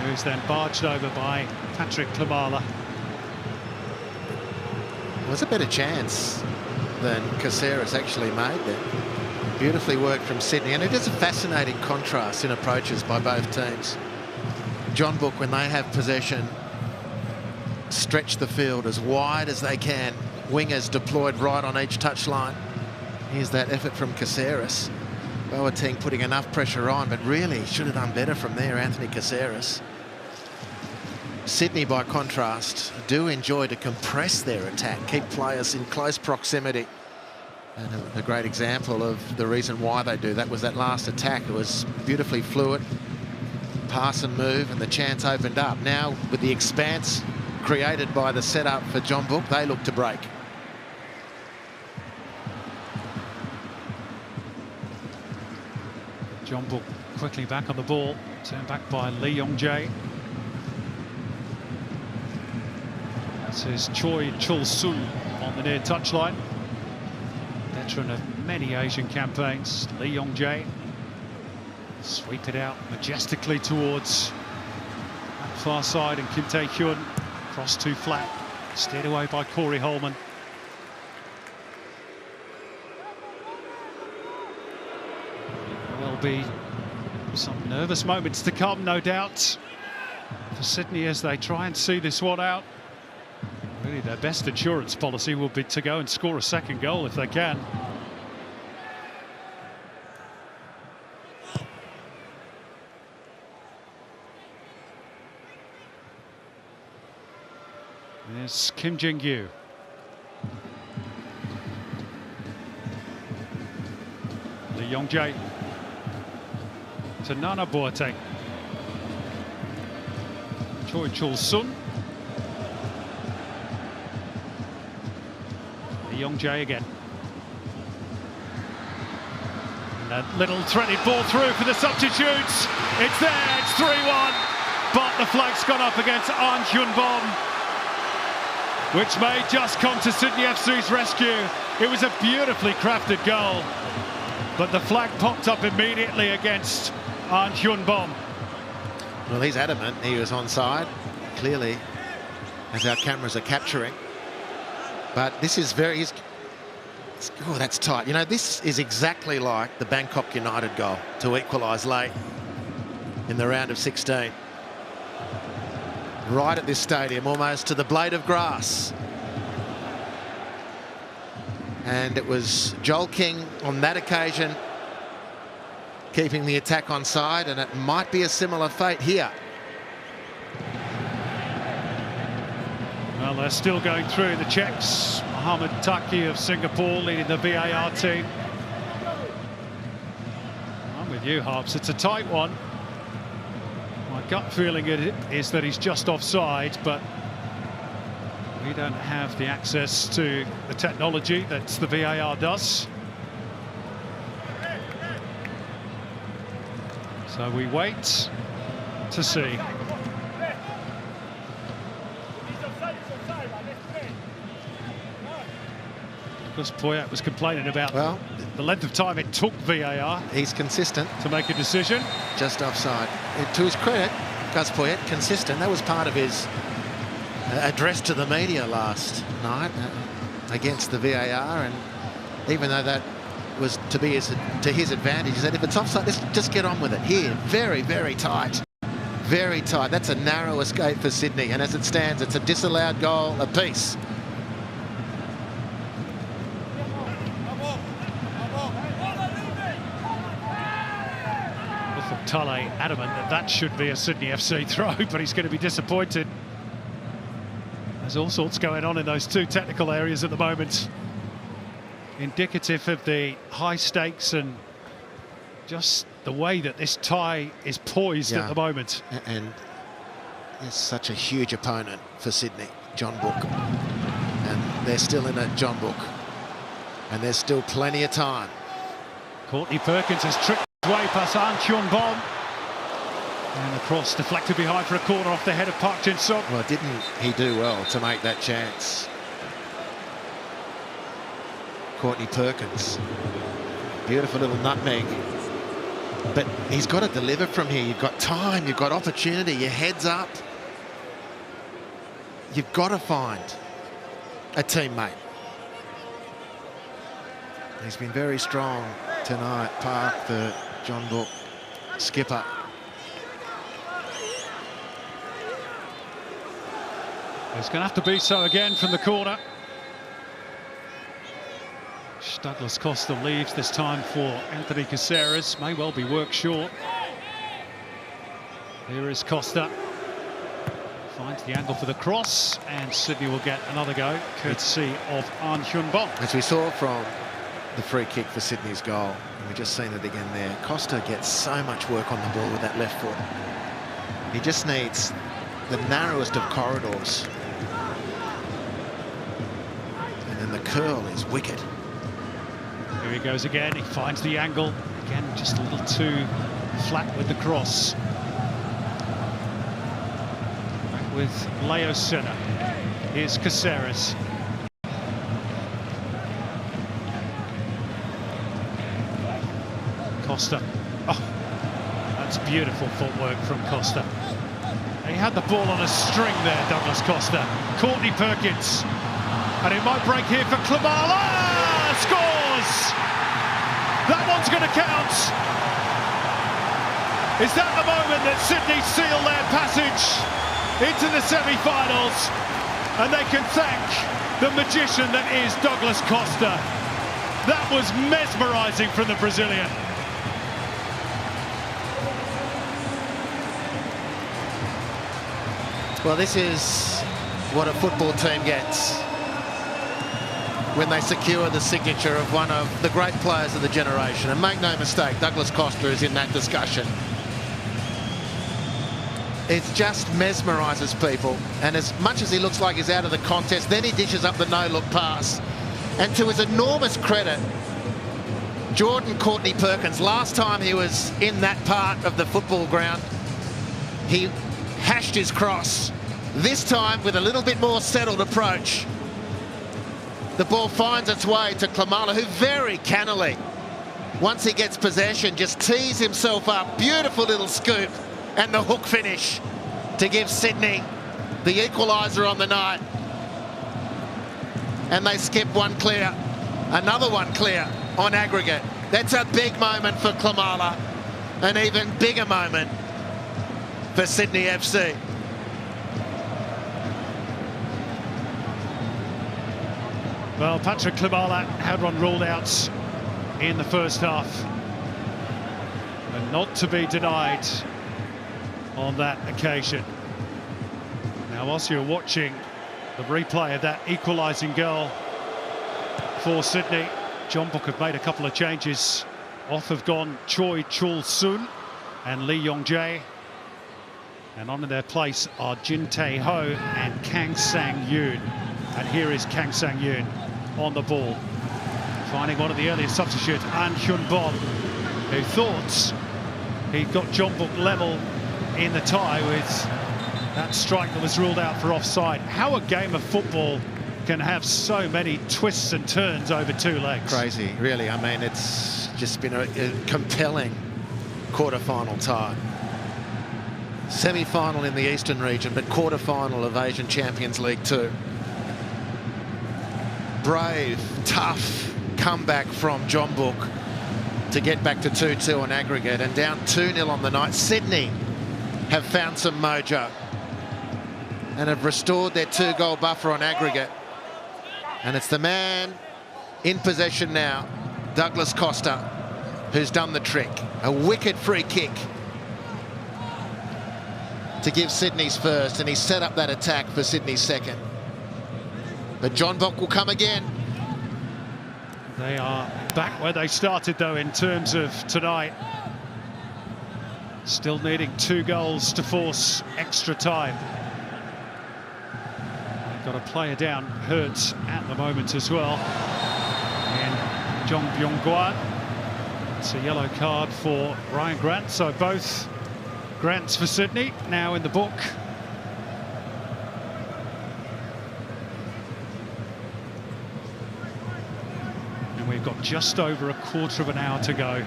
who's then barged over by Patrick Klimala. It was a better chance than Caceres actually made there. Beautifully worked from Sydney, and it is a fascinating contrast in approaches by both teams. Jeonbuk, when they have possession, stretch the field as wide as they can. Wingers deployed right on each touchline. Here's that effort from Caceres. Boateng putting enough pressure on, but really should have done better from there, Anthony Caceres. Sydney, by contrast, do enjoy to compress their attack, keep players in close proximity. And a great example of the reason why they do that was that last attack. It was beautifully fluid, pass and move, and the chance opened up. Now, with the expanse created by the setup for Jeonbuk, they look to break. Jeonbuk quickly back on the ball, turned back by Lee Yong-jae. This is Choi Chul-sul on the near touchline. Veteran of many Asian campaigns, Lee Yong-jae. Sweep it out majestically towards that far side, and Kim Tae-hyun cross too flat, steered away by Corey Holman. There'll be some nervous moments to come, no doubt, for Sydney as they try and see this one out. Really, their best insurance policy will be to go and score a second goal if they can. There's Kim Jin-gyu. Lee Yong-jae to Nana Boateng. Choi Chul-sun. Lee Yong-jae again. And that little threaded ball through for the substitutes. It's there, it's 3-1. But the flag's gone up against An Hyun-bom, which may just come to Sydney FC's rescue. It was a beautifully crafted goal, but the flag popped up immediately against An Hyun-bom. Well, he's adamant he was onside, clearly, as our cameras are capturing. But this is very... oh, that's tight. You know, this is exactly like the Bangkok United goal to equalise late in the round of 16. Right at this stadium, almost to the blade of grass. And it was Joel King on that occasion keeping the attack on side, and it might be a similar fate here. Well, they're still going through the checks. Mohamed Taki of Singapore leading the VAR team. I'm with you, Harps. It's a tight one. My gut feeling is that he's just offside, but we don't have the access to the technology that the VAR does. So we wait to see. Because Poyet was complaining about the length of time it took VAR. He's consistent to make a decision. Just offside. To his credit, Gus Poyet, consistent. That was part of his address to the media last night against the VAR, and even though that was to his advantage, he said, if it's offside, let's just get on with it. Here, very, very tight. Very tight. That's a narrow escape for Sydney, and as it stands, it's a disallowed goal apiece. Tale adamant that should be a Sydney FC throw, but he's going to be disappointed. There's all sorts going on in those two technical areas at the moment. Indicative of the high stakes and just the way that this tie is poised at the moment. And it's such a huge opponent for Sydney, Jeonbuk. And they're still in it, Jeonbuk. And there's still plenty of time. Courtney Perkins has tripped way past An Hyun-bom, and the cross deflected behind for a corner off the head of Park Jin-suk. Well, didn't he do well to make that chance? Courtney Perkins, beautiful little nutmeg, but he's got to deliver from here. You've got time, you've got opportunity, your head's up. You've got to find a teammate. He's been very strong tonight, Park, the Jeonbuk skipper. It's going to have to be so again from the corner. Douglas Costa leaves this time for Anthony Caceres. May well be work short. Here is Costa. Finds the angle for the cross, and Sydney will get another go, courtesy of An Hyun-bom. As we saw from the free kick for Sydney's goal, and we've just seen it again there. Costa gets so much work on the ball with that left foot. He just needs the narrowest of corridors. And then the curl is wicked. Here he goes again. He finds the angle. Again, just a little too flat with the cross. Back with Leo Senna. Here's Caceres. Costa. Oh, that's beautiful footwork from Costa. He had the ball on a string there, Douglas Costa. Courtney Perkins. And it might break here for Klamala. Scores! That one's going to count. Is that the moment that Sydney seal their passage into the semi-finals? and they can thank the magician that is Douglas Costa. That was mesmerising from the Brazilian. Well, this is what a football team gets when they secure the signature of one of the great players of the generation. And make no mistake, Douglas Costa is in that discussion. It just mesmerises people. And as much as he looks like he's out of the contest, then he dishes up the no-look pass. And to his enormous credit, Jordan Courtney Perkins, last time he was in that part of the football ground, he hashed his cross. This time with a little bit more settled approach. The ball finds its way to Klimala, who very cannily, once he gets possession, just tees himself up. Beautiful little scoop and the hook finish to give Sydney the equaliser on the night. And they skip one clear, another one clear on aggregate. That's a big moment for Klimala, an even bigger moment for Sydney FC. Well, Patrick Klimala had one ruled out in the first half, and not to be denied on that occasion. Now, whilst you're watching the replay of that equalising goal for Sydney, Jeonbuk have made a couple of changes. Off have gone Choi Chul-sun and Lee Yong-jae, and on in their place are Jin Tae-ho and Kang Sang-yoon. And here is Kang Sang-yoon on the ball, finding one of the earlier substitutes, An Hyun-bon, who thought he got Jeonbuk level in the tie with that strike that was ruled out for offside. How a game of football can have so many twists and turns over two legs. Crazy, really. I mean, it's just been a compelling quarter-final tie. Semi-final in the Eastern region, but quarter-final of Asian Champions League Two. Brave, tough comeback from Jeonbuk to get back to 2-2 on aggregate, and down 2-0 on the night. Sydney have found some mojo and have restored their 2-goal buffer on aggregate. And it's the man in possession now, Douglas Costa, who's done the trick. A wicked free kick to give Sydney's first, and he set up that attack for Sydney's second. But Jeonbuk will come again. They are back where they started, though, in terms of tonight. Still needing 2 goals to force extra time. They've got a player down, hurt at the moment as well. And Jong Byung-gwan. It's a yellow card for Ryan Grant. So both Grants for Sydney now in the book. We've got just over a quarter of an hour to go.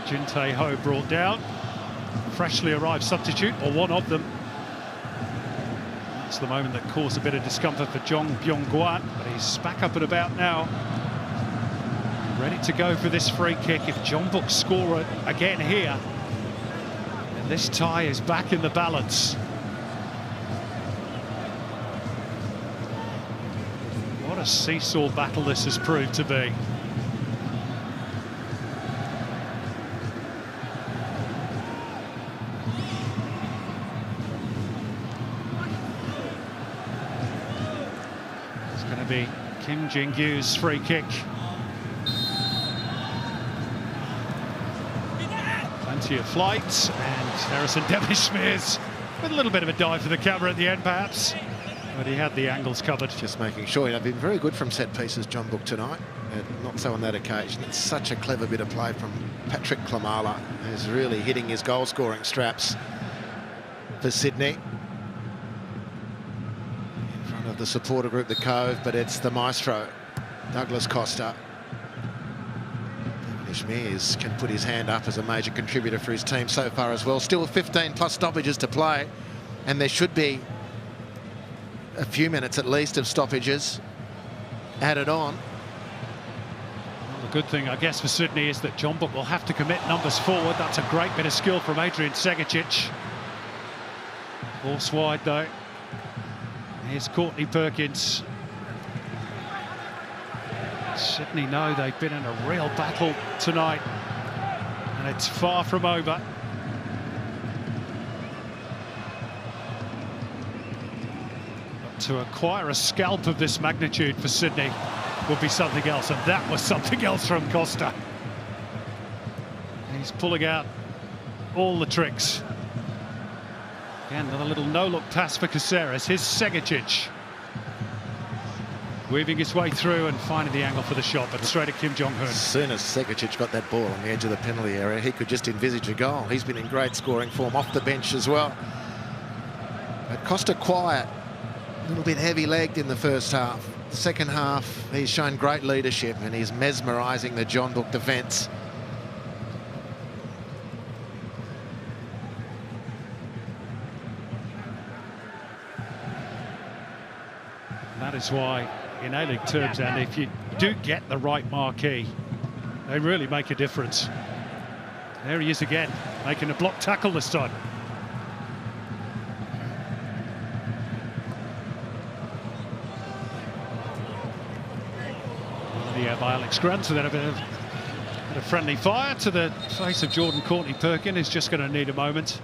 Jin Tae-ho brought down. Freshly arrived substitute, or one of them. That's the moment that caused a bit of discomfort for Jong Byung-gwan, but he's back up and about now. Ready to go for this free kick if Jeonbuk score it again here. And this tie is back in the balance. What a seesaw battle this has proved to be. It's going to be Kim Jin-gyu's free kick. Plenty of flights, and Harrison Devonish-Mears with a little bit of a dive for the camera at the end, perhaps. But he had the angles covered. Just making sure. They've been very good from set pieces, Jeonbuk, tonight. Not so on that occasion. It's such a clever bit of play from Patrick Klimala, who's really hitting his goal-scoring straps for Sydney. In front of the supporter group, the Cove, but it's the maestro, Douglas Costa. Devonish-Mears can put his hand up as a major contributor for his team so far as well. Still 15+ stoppages to play, and there should be a few minutes at least of stoppages added on. Well, the good thing, I guess, for Sydney is that Jeonbuk will have to commit numbers forward. That's a great bit of skill from Adrian Segicic. Force wide, though. Here's Courtney Perkins. Sydney know they've been in a real battle tonight, and it's far from over. But to acquire a scalp of this magnitude for Sydney would be something else, and that was something else from Costa. He's pulling out all the tricks. Again, another little no-look pass for Caceres. Here's Segicic. Weaving his way through and finding the angle for the shot, but straight at Kim Jong-hoon. As soon as Segicic got that ball on the edge of the penalty area, he could just envisage a goal. He's been in great scoring form off the bench as well. But Costa quiet, a little bit heavy-legged in the first half. The second half, he's shown great leadership and he's mesmerising the Jeonbuk defence. That is why, in A-League terms, and if you do get the right marquee, they really make a difference. There he is again, making a block tackle this time. By Alex Grant, and then a bit of friendly fire to the face of Jordan Courtney Perkins. Is just going to need a moment.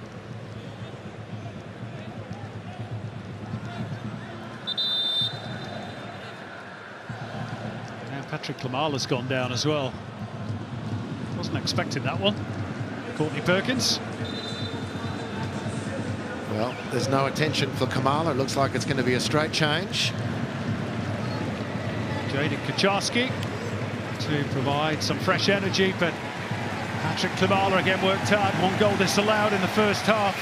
Now Patrick Klamala's gone down as well. Wasn't expecting that one. Courtney Perkins. Well, there's no attention for Kamala. It looks like it's going to be a straight change. Jaden Kucharski to provide some fresh energy, but Patrick Klamala again worked hard. One goal disallowed in the first half.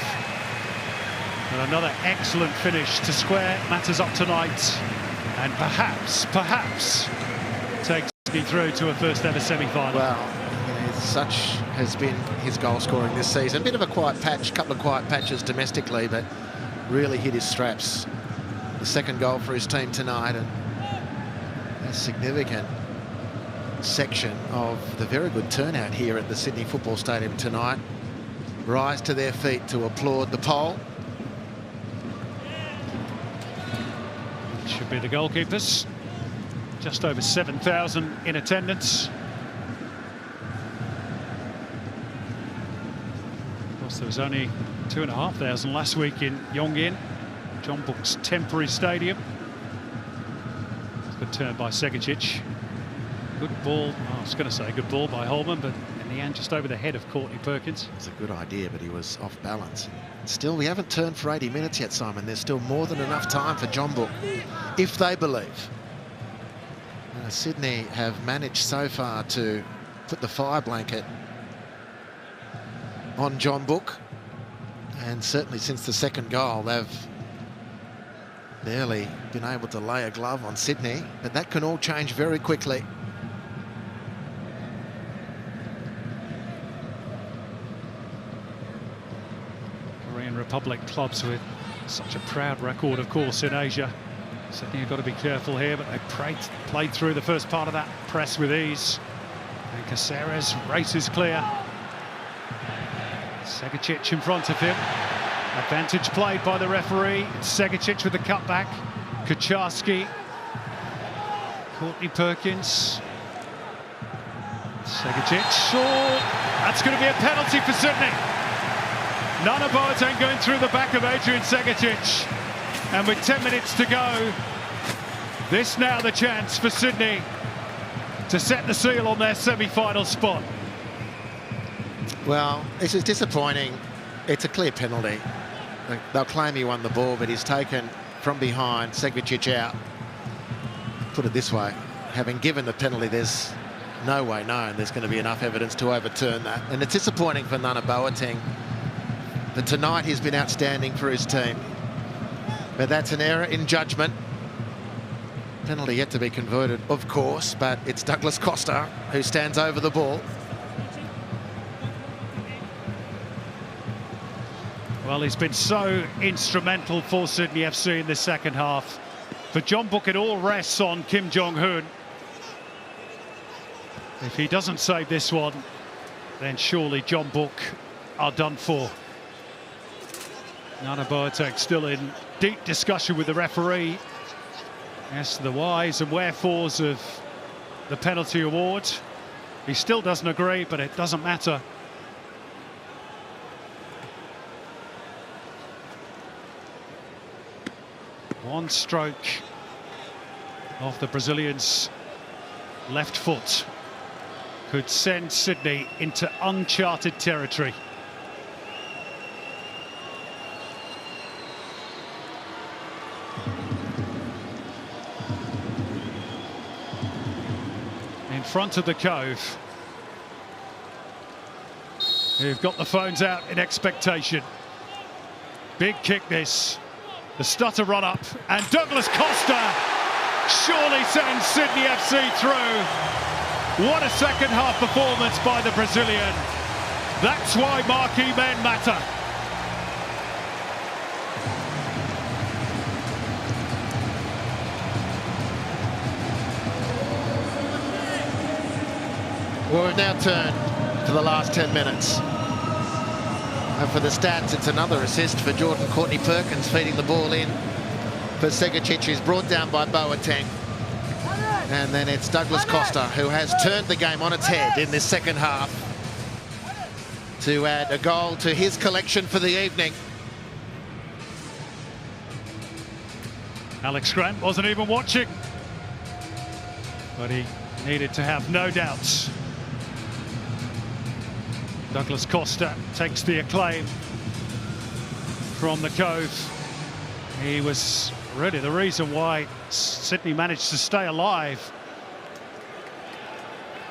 And another excellent finish to square matters up tonight, and perhaps takes me through to a first ever semi-final. Well, such has been his goal scoring this season. Bit of a quiet patch, couple of quiet patches domestically, but really hit his straps. The second goal for his team tonight, and a significant section of the very good turnout here at the Sydney Football Stadium tonight rise to their feet to applaud the pole. Should be the goalkeepers. Just over 7,000 in attendance. Of course, there was only 2,500 last week in Yongin, Jeonbuk's temporary stadium. Good turn by Segicic. Good ball. I was going to say good ball by Holman, but in the end, just over the head of Courtney Perkins. It's a good idea, but he was off balance. Still, we haven't turned for 80 minutes yet, Simon. There's still more than enough time for Jeonbuk, if they believe. Sydney have managed so far to put the fire blanket on Jeonbuk, and certainly since the second goal, they've barely been able to lay a glove on Sydney, but that can all change very quickly. Korean Republic clubs with such a proud record, of course, in Asia. Sydney have got to be careful here, but they played through the first part of that press with ease. And Caceres races clear. Segicic in front of him. Advantage played by the referee. Segicic with the cutback. Kucharski. Courtney Perkins. Segicic. Oh, that's going to be a penalty for Sydney. Nana Boateng going through the back of Adrian Segicic. And with 10 minutes to go, this now the chance for Sydney to set the seal on their semi-final spot. Well, this is disappointing. It's a clear penalty. They'll claim he won the ball, but he's taken from behind, Segicic out. Put it this way, having given the penalty, there's no way known there's going to be enough evidence to overturn that. And it's disappointing for Nana Boateng. But tonight he's been outstanding for his team. But that's an error in judgment. Penalty yet to be converted, of course, but it's Douglas Costa who stands over the ball. Well, he's been so instrumental for Sydney FC in the second half. For Jeonbuk, it all rests on Kim Jong-hoon. If he doesn't save this one, then surely Jeonbuk are done for. Nana Boateng still in deep discussion with the referee as to the whys and wherefores of the penalty award. He still doesn't agree, but it doesn't matter. One stroke of the Brazilian's left foot could send Sydney into uncharted territory. In front of the Cove, who've got the phones out in expectation. Big kick this. The stutter run up, and Douglas Costa surely sends Sydney FC through. What a second half performance by the Brazilian. That's why marquee men matter. Well, we've now turned to the last 10 minutes. And for the stats, it's another assist for Jordan Courtney Perkins, feeding the ball in for Segicic, who's brought down by Boateng. And then it's Douglas Costa, who has turned the game on its head in this second half to add a goal to his collection for the evening. Alex Grant wasn't even watching, but he needed to have no doubts. Douglas Costa takes the acclaim from the Cove. He was really the reason why Sydney managed to stay alive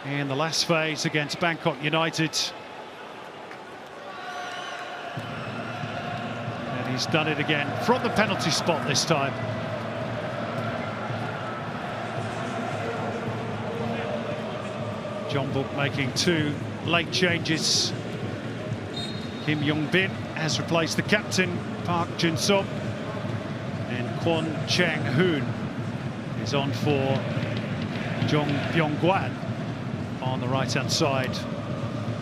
in the last phase against Bangkok United. And he's done it again from the penalty spot this time. Jeonbuk making two late changes. Kim Young-bin has replaced the captain, Park Jin-sub, and Kwon Chang-hoon is on for Jong Byung-gwan on the right-hand side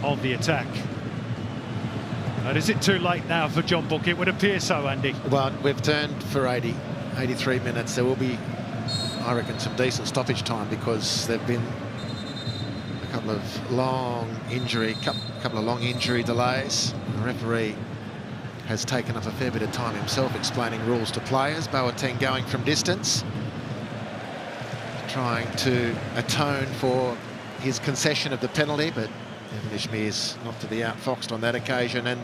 of the attack. But is it too late now for Jeonbuk? It would appear so, Andy. Well, we've turned for 83 minutes. There will be, I reckon, some decent stoppage time because there've been a couple of long injury delays. The referee has taken up a fair bit of time himself explaining rules to players. Boateng going from distance, trying to atone for his concession of the penalty, but Evan Ishmael's not to be outfoxed on that occasion. And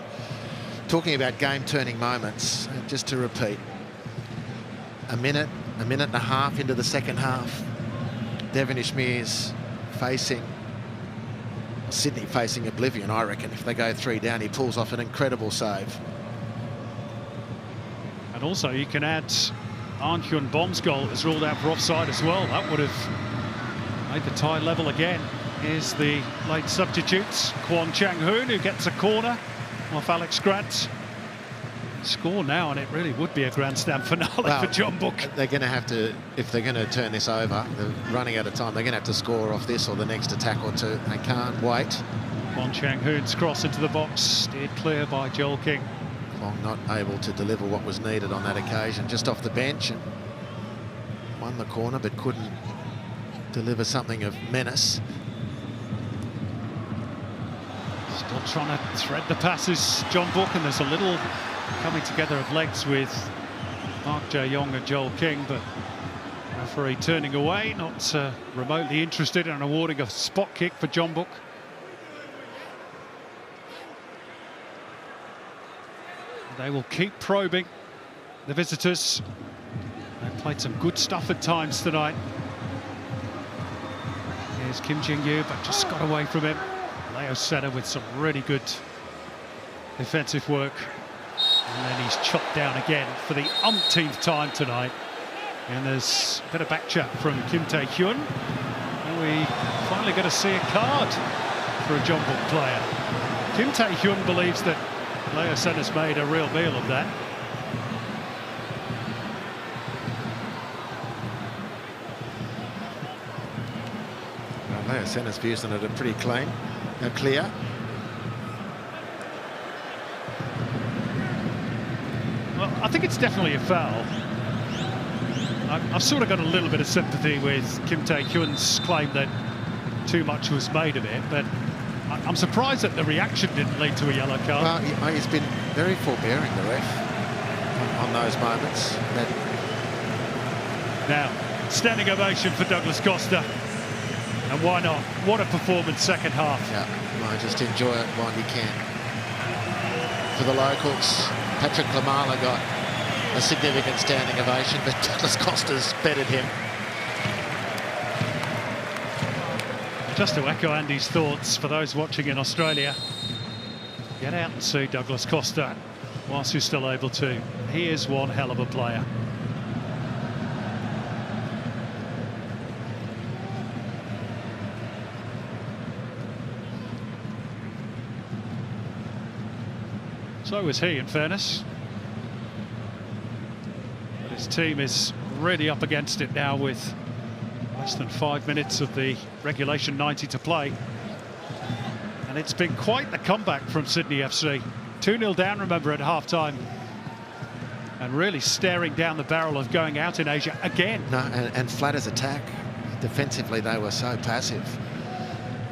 talking about game-turning moments, just to repeat, a minute and a half into the second half, Devon Ishmael's Sydney facing oblivion, I reckon. If they go 3 down, he pulls off an incredible save. And also you can add Ahn Hyun-bom's goal is ruled out for offside as well. That would have made the tie level again. Here's the late substitutes, Kwon Chang-hoon, who gets a corner off Alex Grant. Score now, and it really would be a grand slam finale for Jeonbuk. They're going to have to, if they're going to turn this over, they're running out of time, they're going to have to score off this or the next attack or two. They can't wait. Kwon Chang-hoon's cross into the box, steered clear by Joel King. Kwon not able to deliver what was needed on that occasion, just off the bench, and won the corner but couldn't deliver something of menace. Still trying to thread the passes, Jeonbuk, and there's a little coming together of legs with Park Jae-yong and Joel King, but referee turning away, not remotely interested in awarding a spot kick for Jeonbuk. They will keep probing the visitors. They've played some good stuff at times tonight. Here's Kim Jin-yu, but just got away from him. Leo Sena with some really good defensive work. And then he's chopped down again for the umpteenth time tonight. And there's a bit of back chat from Kim Tae-hyun. And we finally get to see a card for a Jeonbuk player. Kim Tae-hyun believes that Leo Sena's made a real meal of that. Well, Leo Sena's views on it are pretty clear. Well, I think it's definitely a foul. I've sort of got a little bit of sympathy with Kim Tae-hyun's claim that too much was made of it, but I'm surprised that the reaction didn't lead to a yellow card. Well, he's been very forbearing, the ref, on those moments. Now, standing ovation for Douglas Costa. And why not? What a performance second half. Yeah, well, just enjoy it while you can. For the locals, Patrick Lamala got a significant standing ovation, but Douglas Costa's bettered him. Just to echo Andy's thoughts, for those watching in Australia, get out and see Douglas Costa whilst you're still able to. He is one hell of a player. So was he, in fairness. But his team is really up against it now with less than 5 minutes of the regulation 90 to play. And it's been quite the comeback from Sydney FC. 2-0 down, remember, at half-time. And really staring down the barrel of going out in Asia again. No, and flat as attack. Defensively, they were so passive.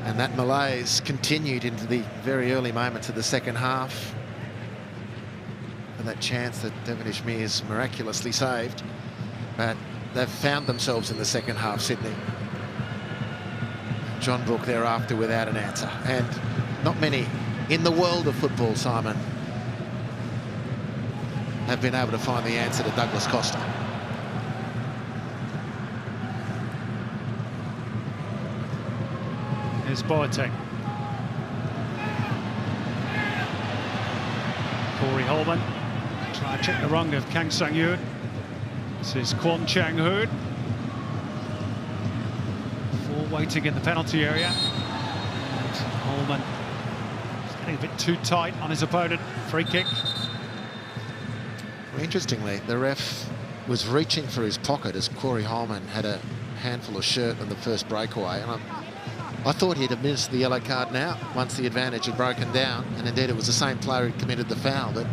And that malaise continued into the very early moments of the second half. And that chance that Devonish Mears miraculously saved. But they've found themselves in the second half, Sydney. Jeonbuk thereafter without an answer. And not many in the world of football, Simon, have been able to find the answer to Douglas Costa. Here's Boateng. Corey Holman. Try to check the rung of Kang Sang-yoon. This is Kwon Chang-hoon. 4 waiting in the penalty area. And Holman is getting a bit too tight on his opponent. Free kick. Well, interestingly, the ref was reaching for his pocket as Corey Holman had a handful of shirt in the first breakaway. And I thought he'd have missed the yellow card now once the advantage had broken down. And indeed, it was the same player who committed the foul. But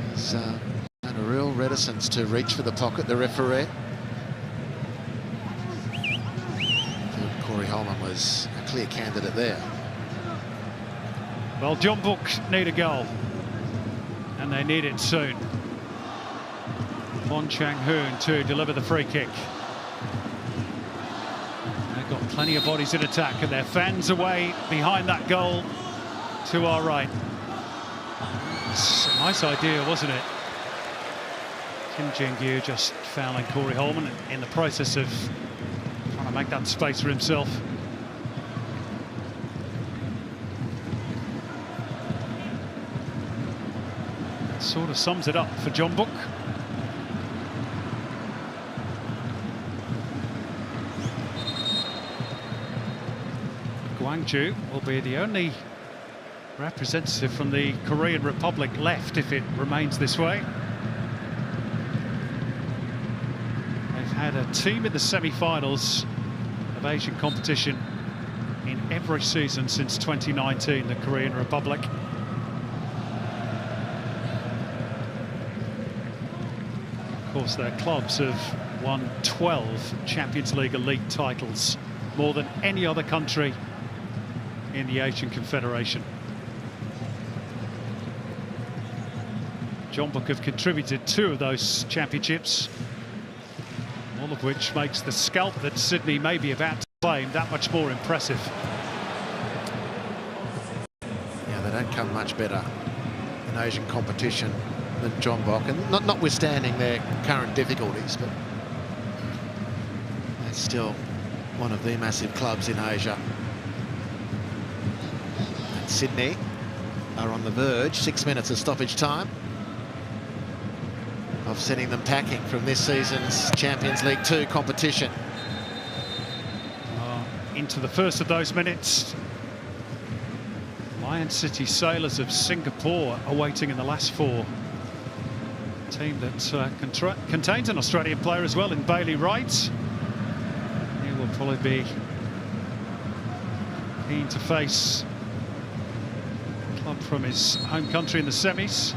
he's had a real reticence to reach for the pocket, the referee. Corey Holman was a clear candidate there. Well, Jeonbuk need a goal. And they need it soon. Kwon Chang-hoon to deliver the free kick. They've got plenty of bodies in attack, and their fans away behind that goal to our right. It's a nice idea, wasn't it? Kim Jin-gyu just fouling Corey Holman in the process of trying to make that space for himself. Sort of sums it up for Jeonbuk. Gwangju will be the only representative from the Korean Republic left if it remains this way. They've had a team in the semi-finals of Asian competition in every season since 2019, the Korean Republic. Of course, their clubs have won 12 Champions League elite titles, more than any other country in the Asian Confederation. Jeonbuk have contributed 2 of those championships, all of which makes the scalp that Sydney may be about to claim that much more impressive. Yeah, they don't come much better in Asian competition than Jeonbuk, and notwithstanding their current difficulties, but they're still one of the massive clubs in Asia. And Sydney are on the verge, 6 minutes of stoppage time, of sending them packing from this season's Champions League Two competition. Into the first of those minutes. Lion City Sailors of Singapore awaiting in the last 4. Team that contains an Australian player as well in Bailey Wright. He will probably be keen to face a club from his home country in the semis.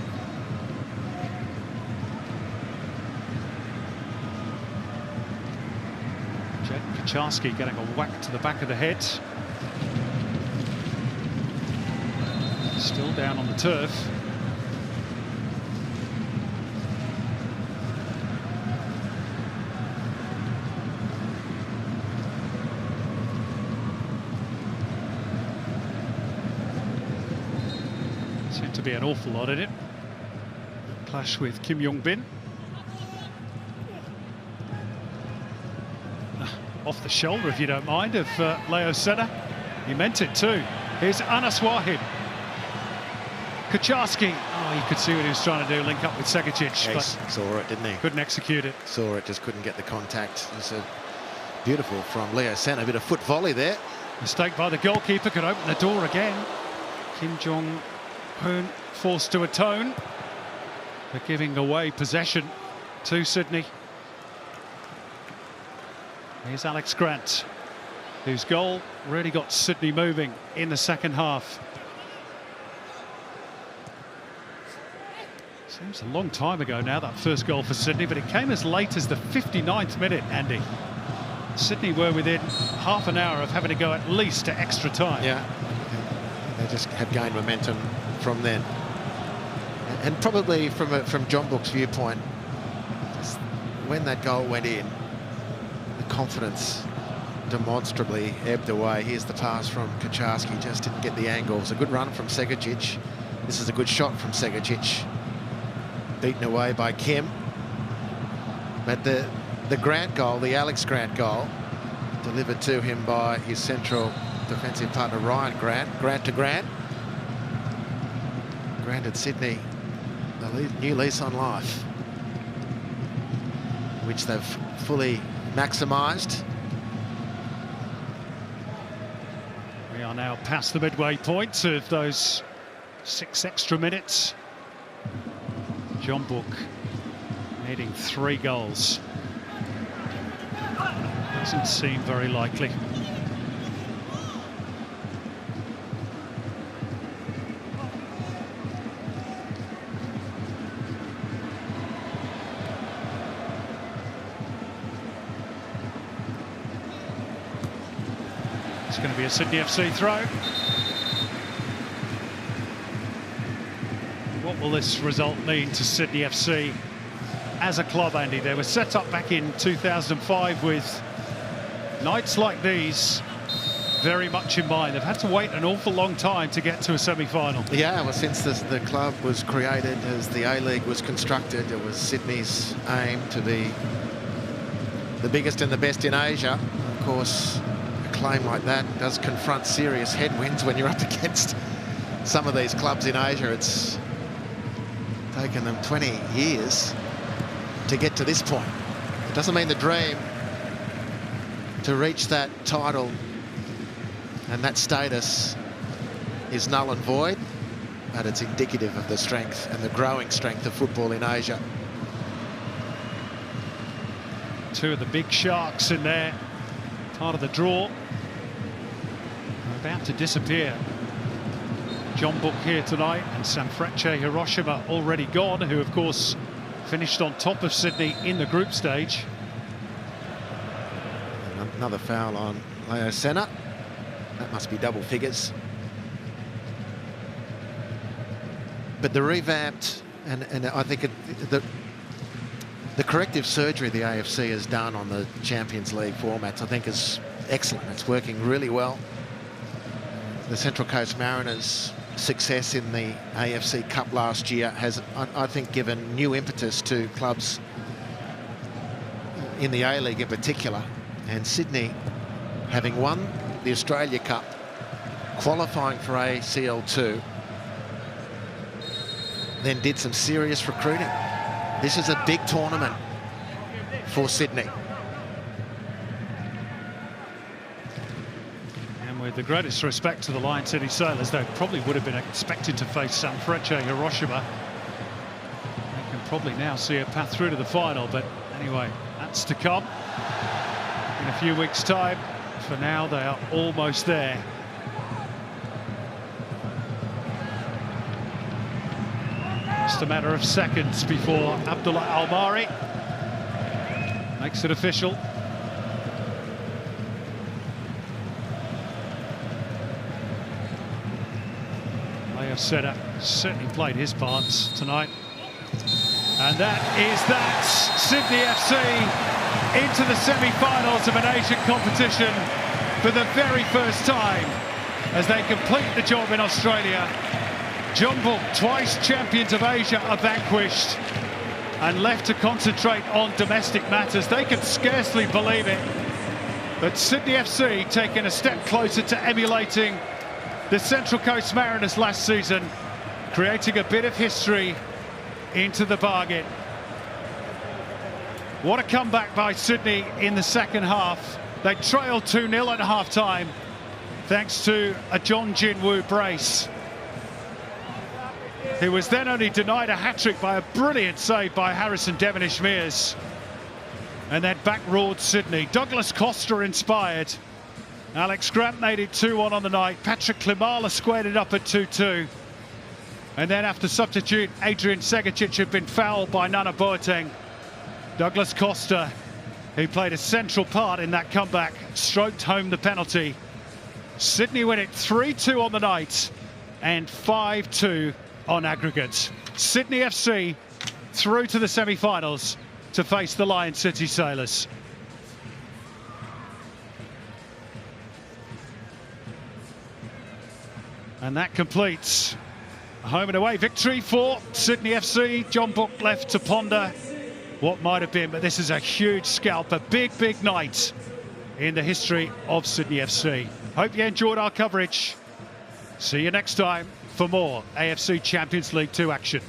Kucharski getting a whack to the back of the head. Still down on the turf. Seemed to be an awful lot in it. Clash with Kim Yong-bin. Off the shoulder, if you don't mind, of Leo Senna. He meant it too. Here's Anas Wahid. Kucharski. Oh, you could see what he was trying to do, link up with Segacic. Yeah, but saw it, didn't he? couldn't execute it. Saw it, just couldn't get the contact. It was beautiful from Leo Senna. A bit of foot volley there. Mistake by the goalkeeper, could open the door again. Kim Jong-hoon forced to atone for giving away possession to Sydney. Here's Alex Grant, whose goal really got Sydney moving in the second half. Seems a long time ago now, that first goal for Sydney, but it came as late as the 59th minute, Andy. Sydney were within half an hour of having to go at least to extra time. Yeah, they just had gained momentum from then. And probably from Jeonbuk's viewpoint, when that goal went in, the confidence demonstrably ebbed away. Here's the pass from Kucharski, just didn't get the angle. It was a good run from Segacic. This is a good shot from Segacic. Beaten away by Kim. But the Grant goal, the Alex Grant goal, delivered to him by his central defensive partner Ryan Grant. Grant to Grant. Granted Sydney a new lease on life, which they've fully maximised. We are now past the midway point of those 6 extra minutes. Jeonbuk needing 3 goals. Doesn't seem very likely. It's going to be a Sydney FC throw. What will this result mean to Sydney FC as a club, Andy? They were set up back in 2005 with nights like these very much in mind. They've had to wait an awful long time to get to a semi-final. Yeah, well, since the club was created, as the A-League was constructed, it was Sydney's aim to be the biggest and the best in Asia. Of course, a claim like that does confront serious headwinds when you're up against some of these clubs in Asia. It's taken them 20 years to get to this point. It doesn't mean the dream to reach that title and that status is null and void, but it's indicative of the strength and the growing strength of football in Asia. 2 of the big sharks in there, part of the draw, are about to disappear. Jeonbuk here tonight, and Sanfrecce Hiroshima already gone, who of course finished on top of Sydney in the group stage. Another foul on Leo Senna. That must be double figures. But the revamped, and I think the corrective surgery the AFC has done on the Champions League formats, I think is excellent. It's working really well. The Central Coast Mariners' success in the AFC Cup last year has, I think, given new impetus to clubs in the A-League in particular. And Sydney, having won the Australia Cup, qualifying for ACL2, then did some serious recruiting. This is a big tournament for Sydney. And with the greatest respect to the Lion City Sailors, they probably would have been expected to face Sanfrecce Hiroshima. They can probably now see a path through to the final, but anyway, that's to come in a few weeks' time. For now, they are almost there. Just a matter of seconds before Abdullah Almari makes it official. Leo Seta certainly played his parts tonight. And that is that. Sydney FC into the semi-finals of an Asian competition for the very first time as they complete the job in Australia. Jeonbuk, twice champions of Asia, are vanquished and left to concentrate on domestic matters. They can scarcely believe it. But Sydney FC taking a step closer to emulating the Central Coast Mariners last season, creating a bit of history into the bargain. What a comeback by Sydney in the second half. They trailed 2-0 at half-time thanks to a John Jin-woo brace. He was then only denied a hat-trick by a brilliant save by Harrison Devonish-Mears. And then back-roared Sydney. Douglas Costa inspired. Alex Grant made it 2-1 on the night. Patrick Klimala squared it up at 2-2. And then after substitute, Adrian Segacic had been fouled by Nana Boateng. Douglas Costa, who played a central part in that comeback, stroked home the penalty. Sydney win it 3-2 on the night and 5-2 on aggregate. Sydney FC through to the semi-finals to face the Lion City Sailors. And that completes a home and away victory for Sydney FC. Jeonbuk left to ponder what might have been, but this is a huge scalp, a big night in the history of Sydney FC. Hope you enjoyed our coverage. See you next time for more AFC Champions League 2 action.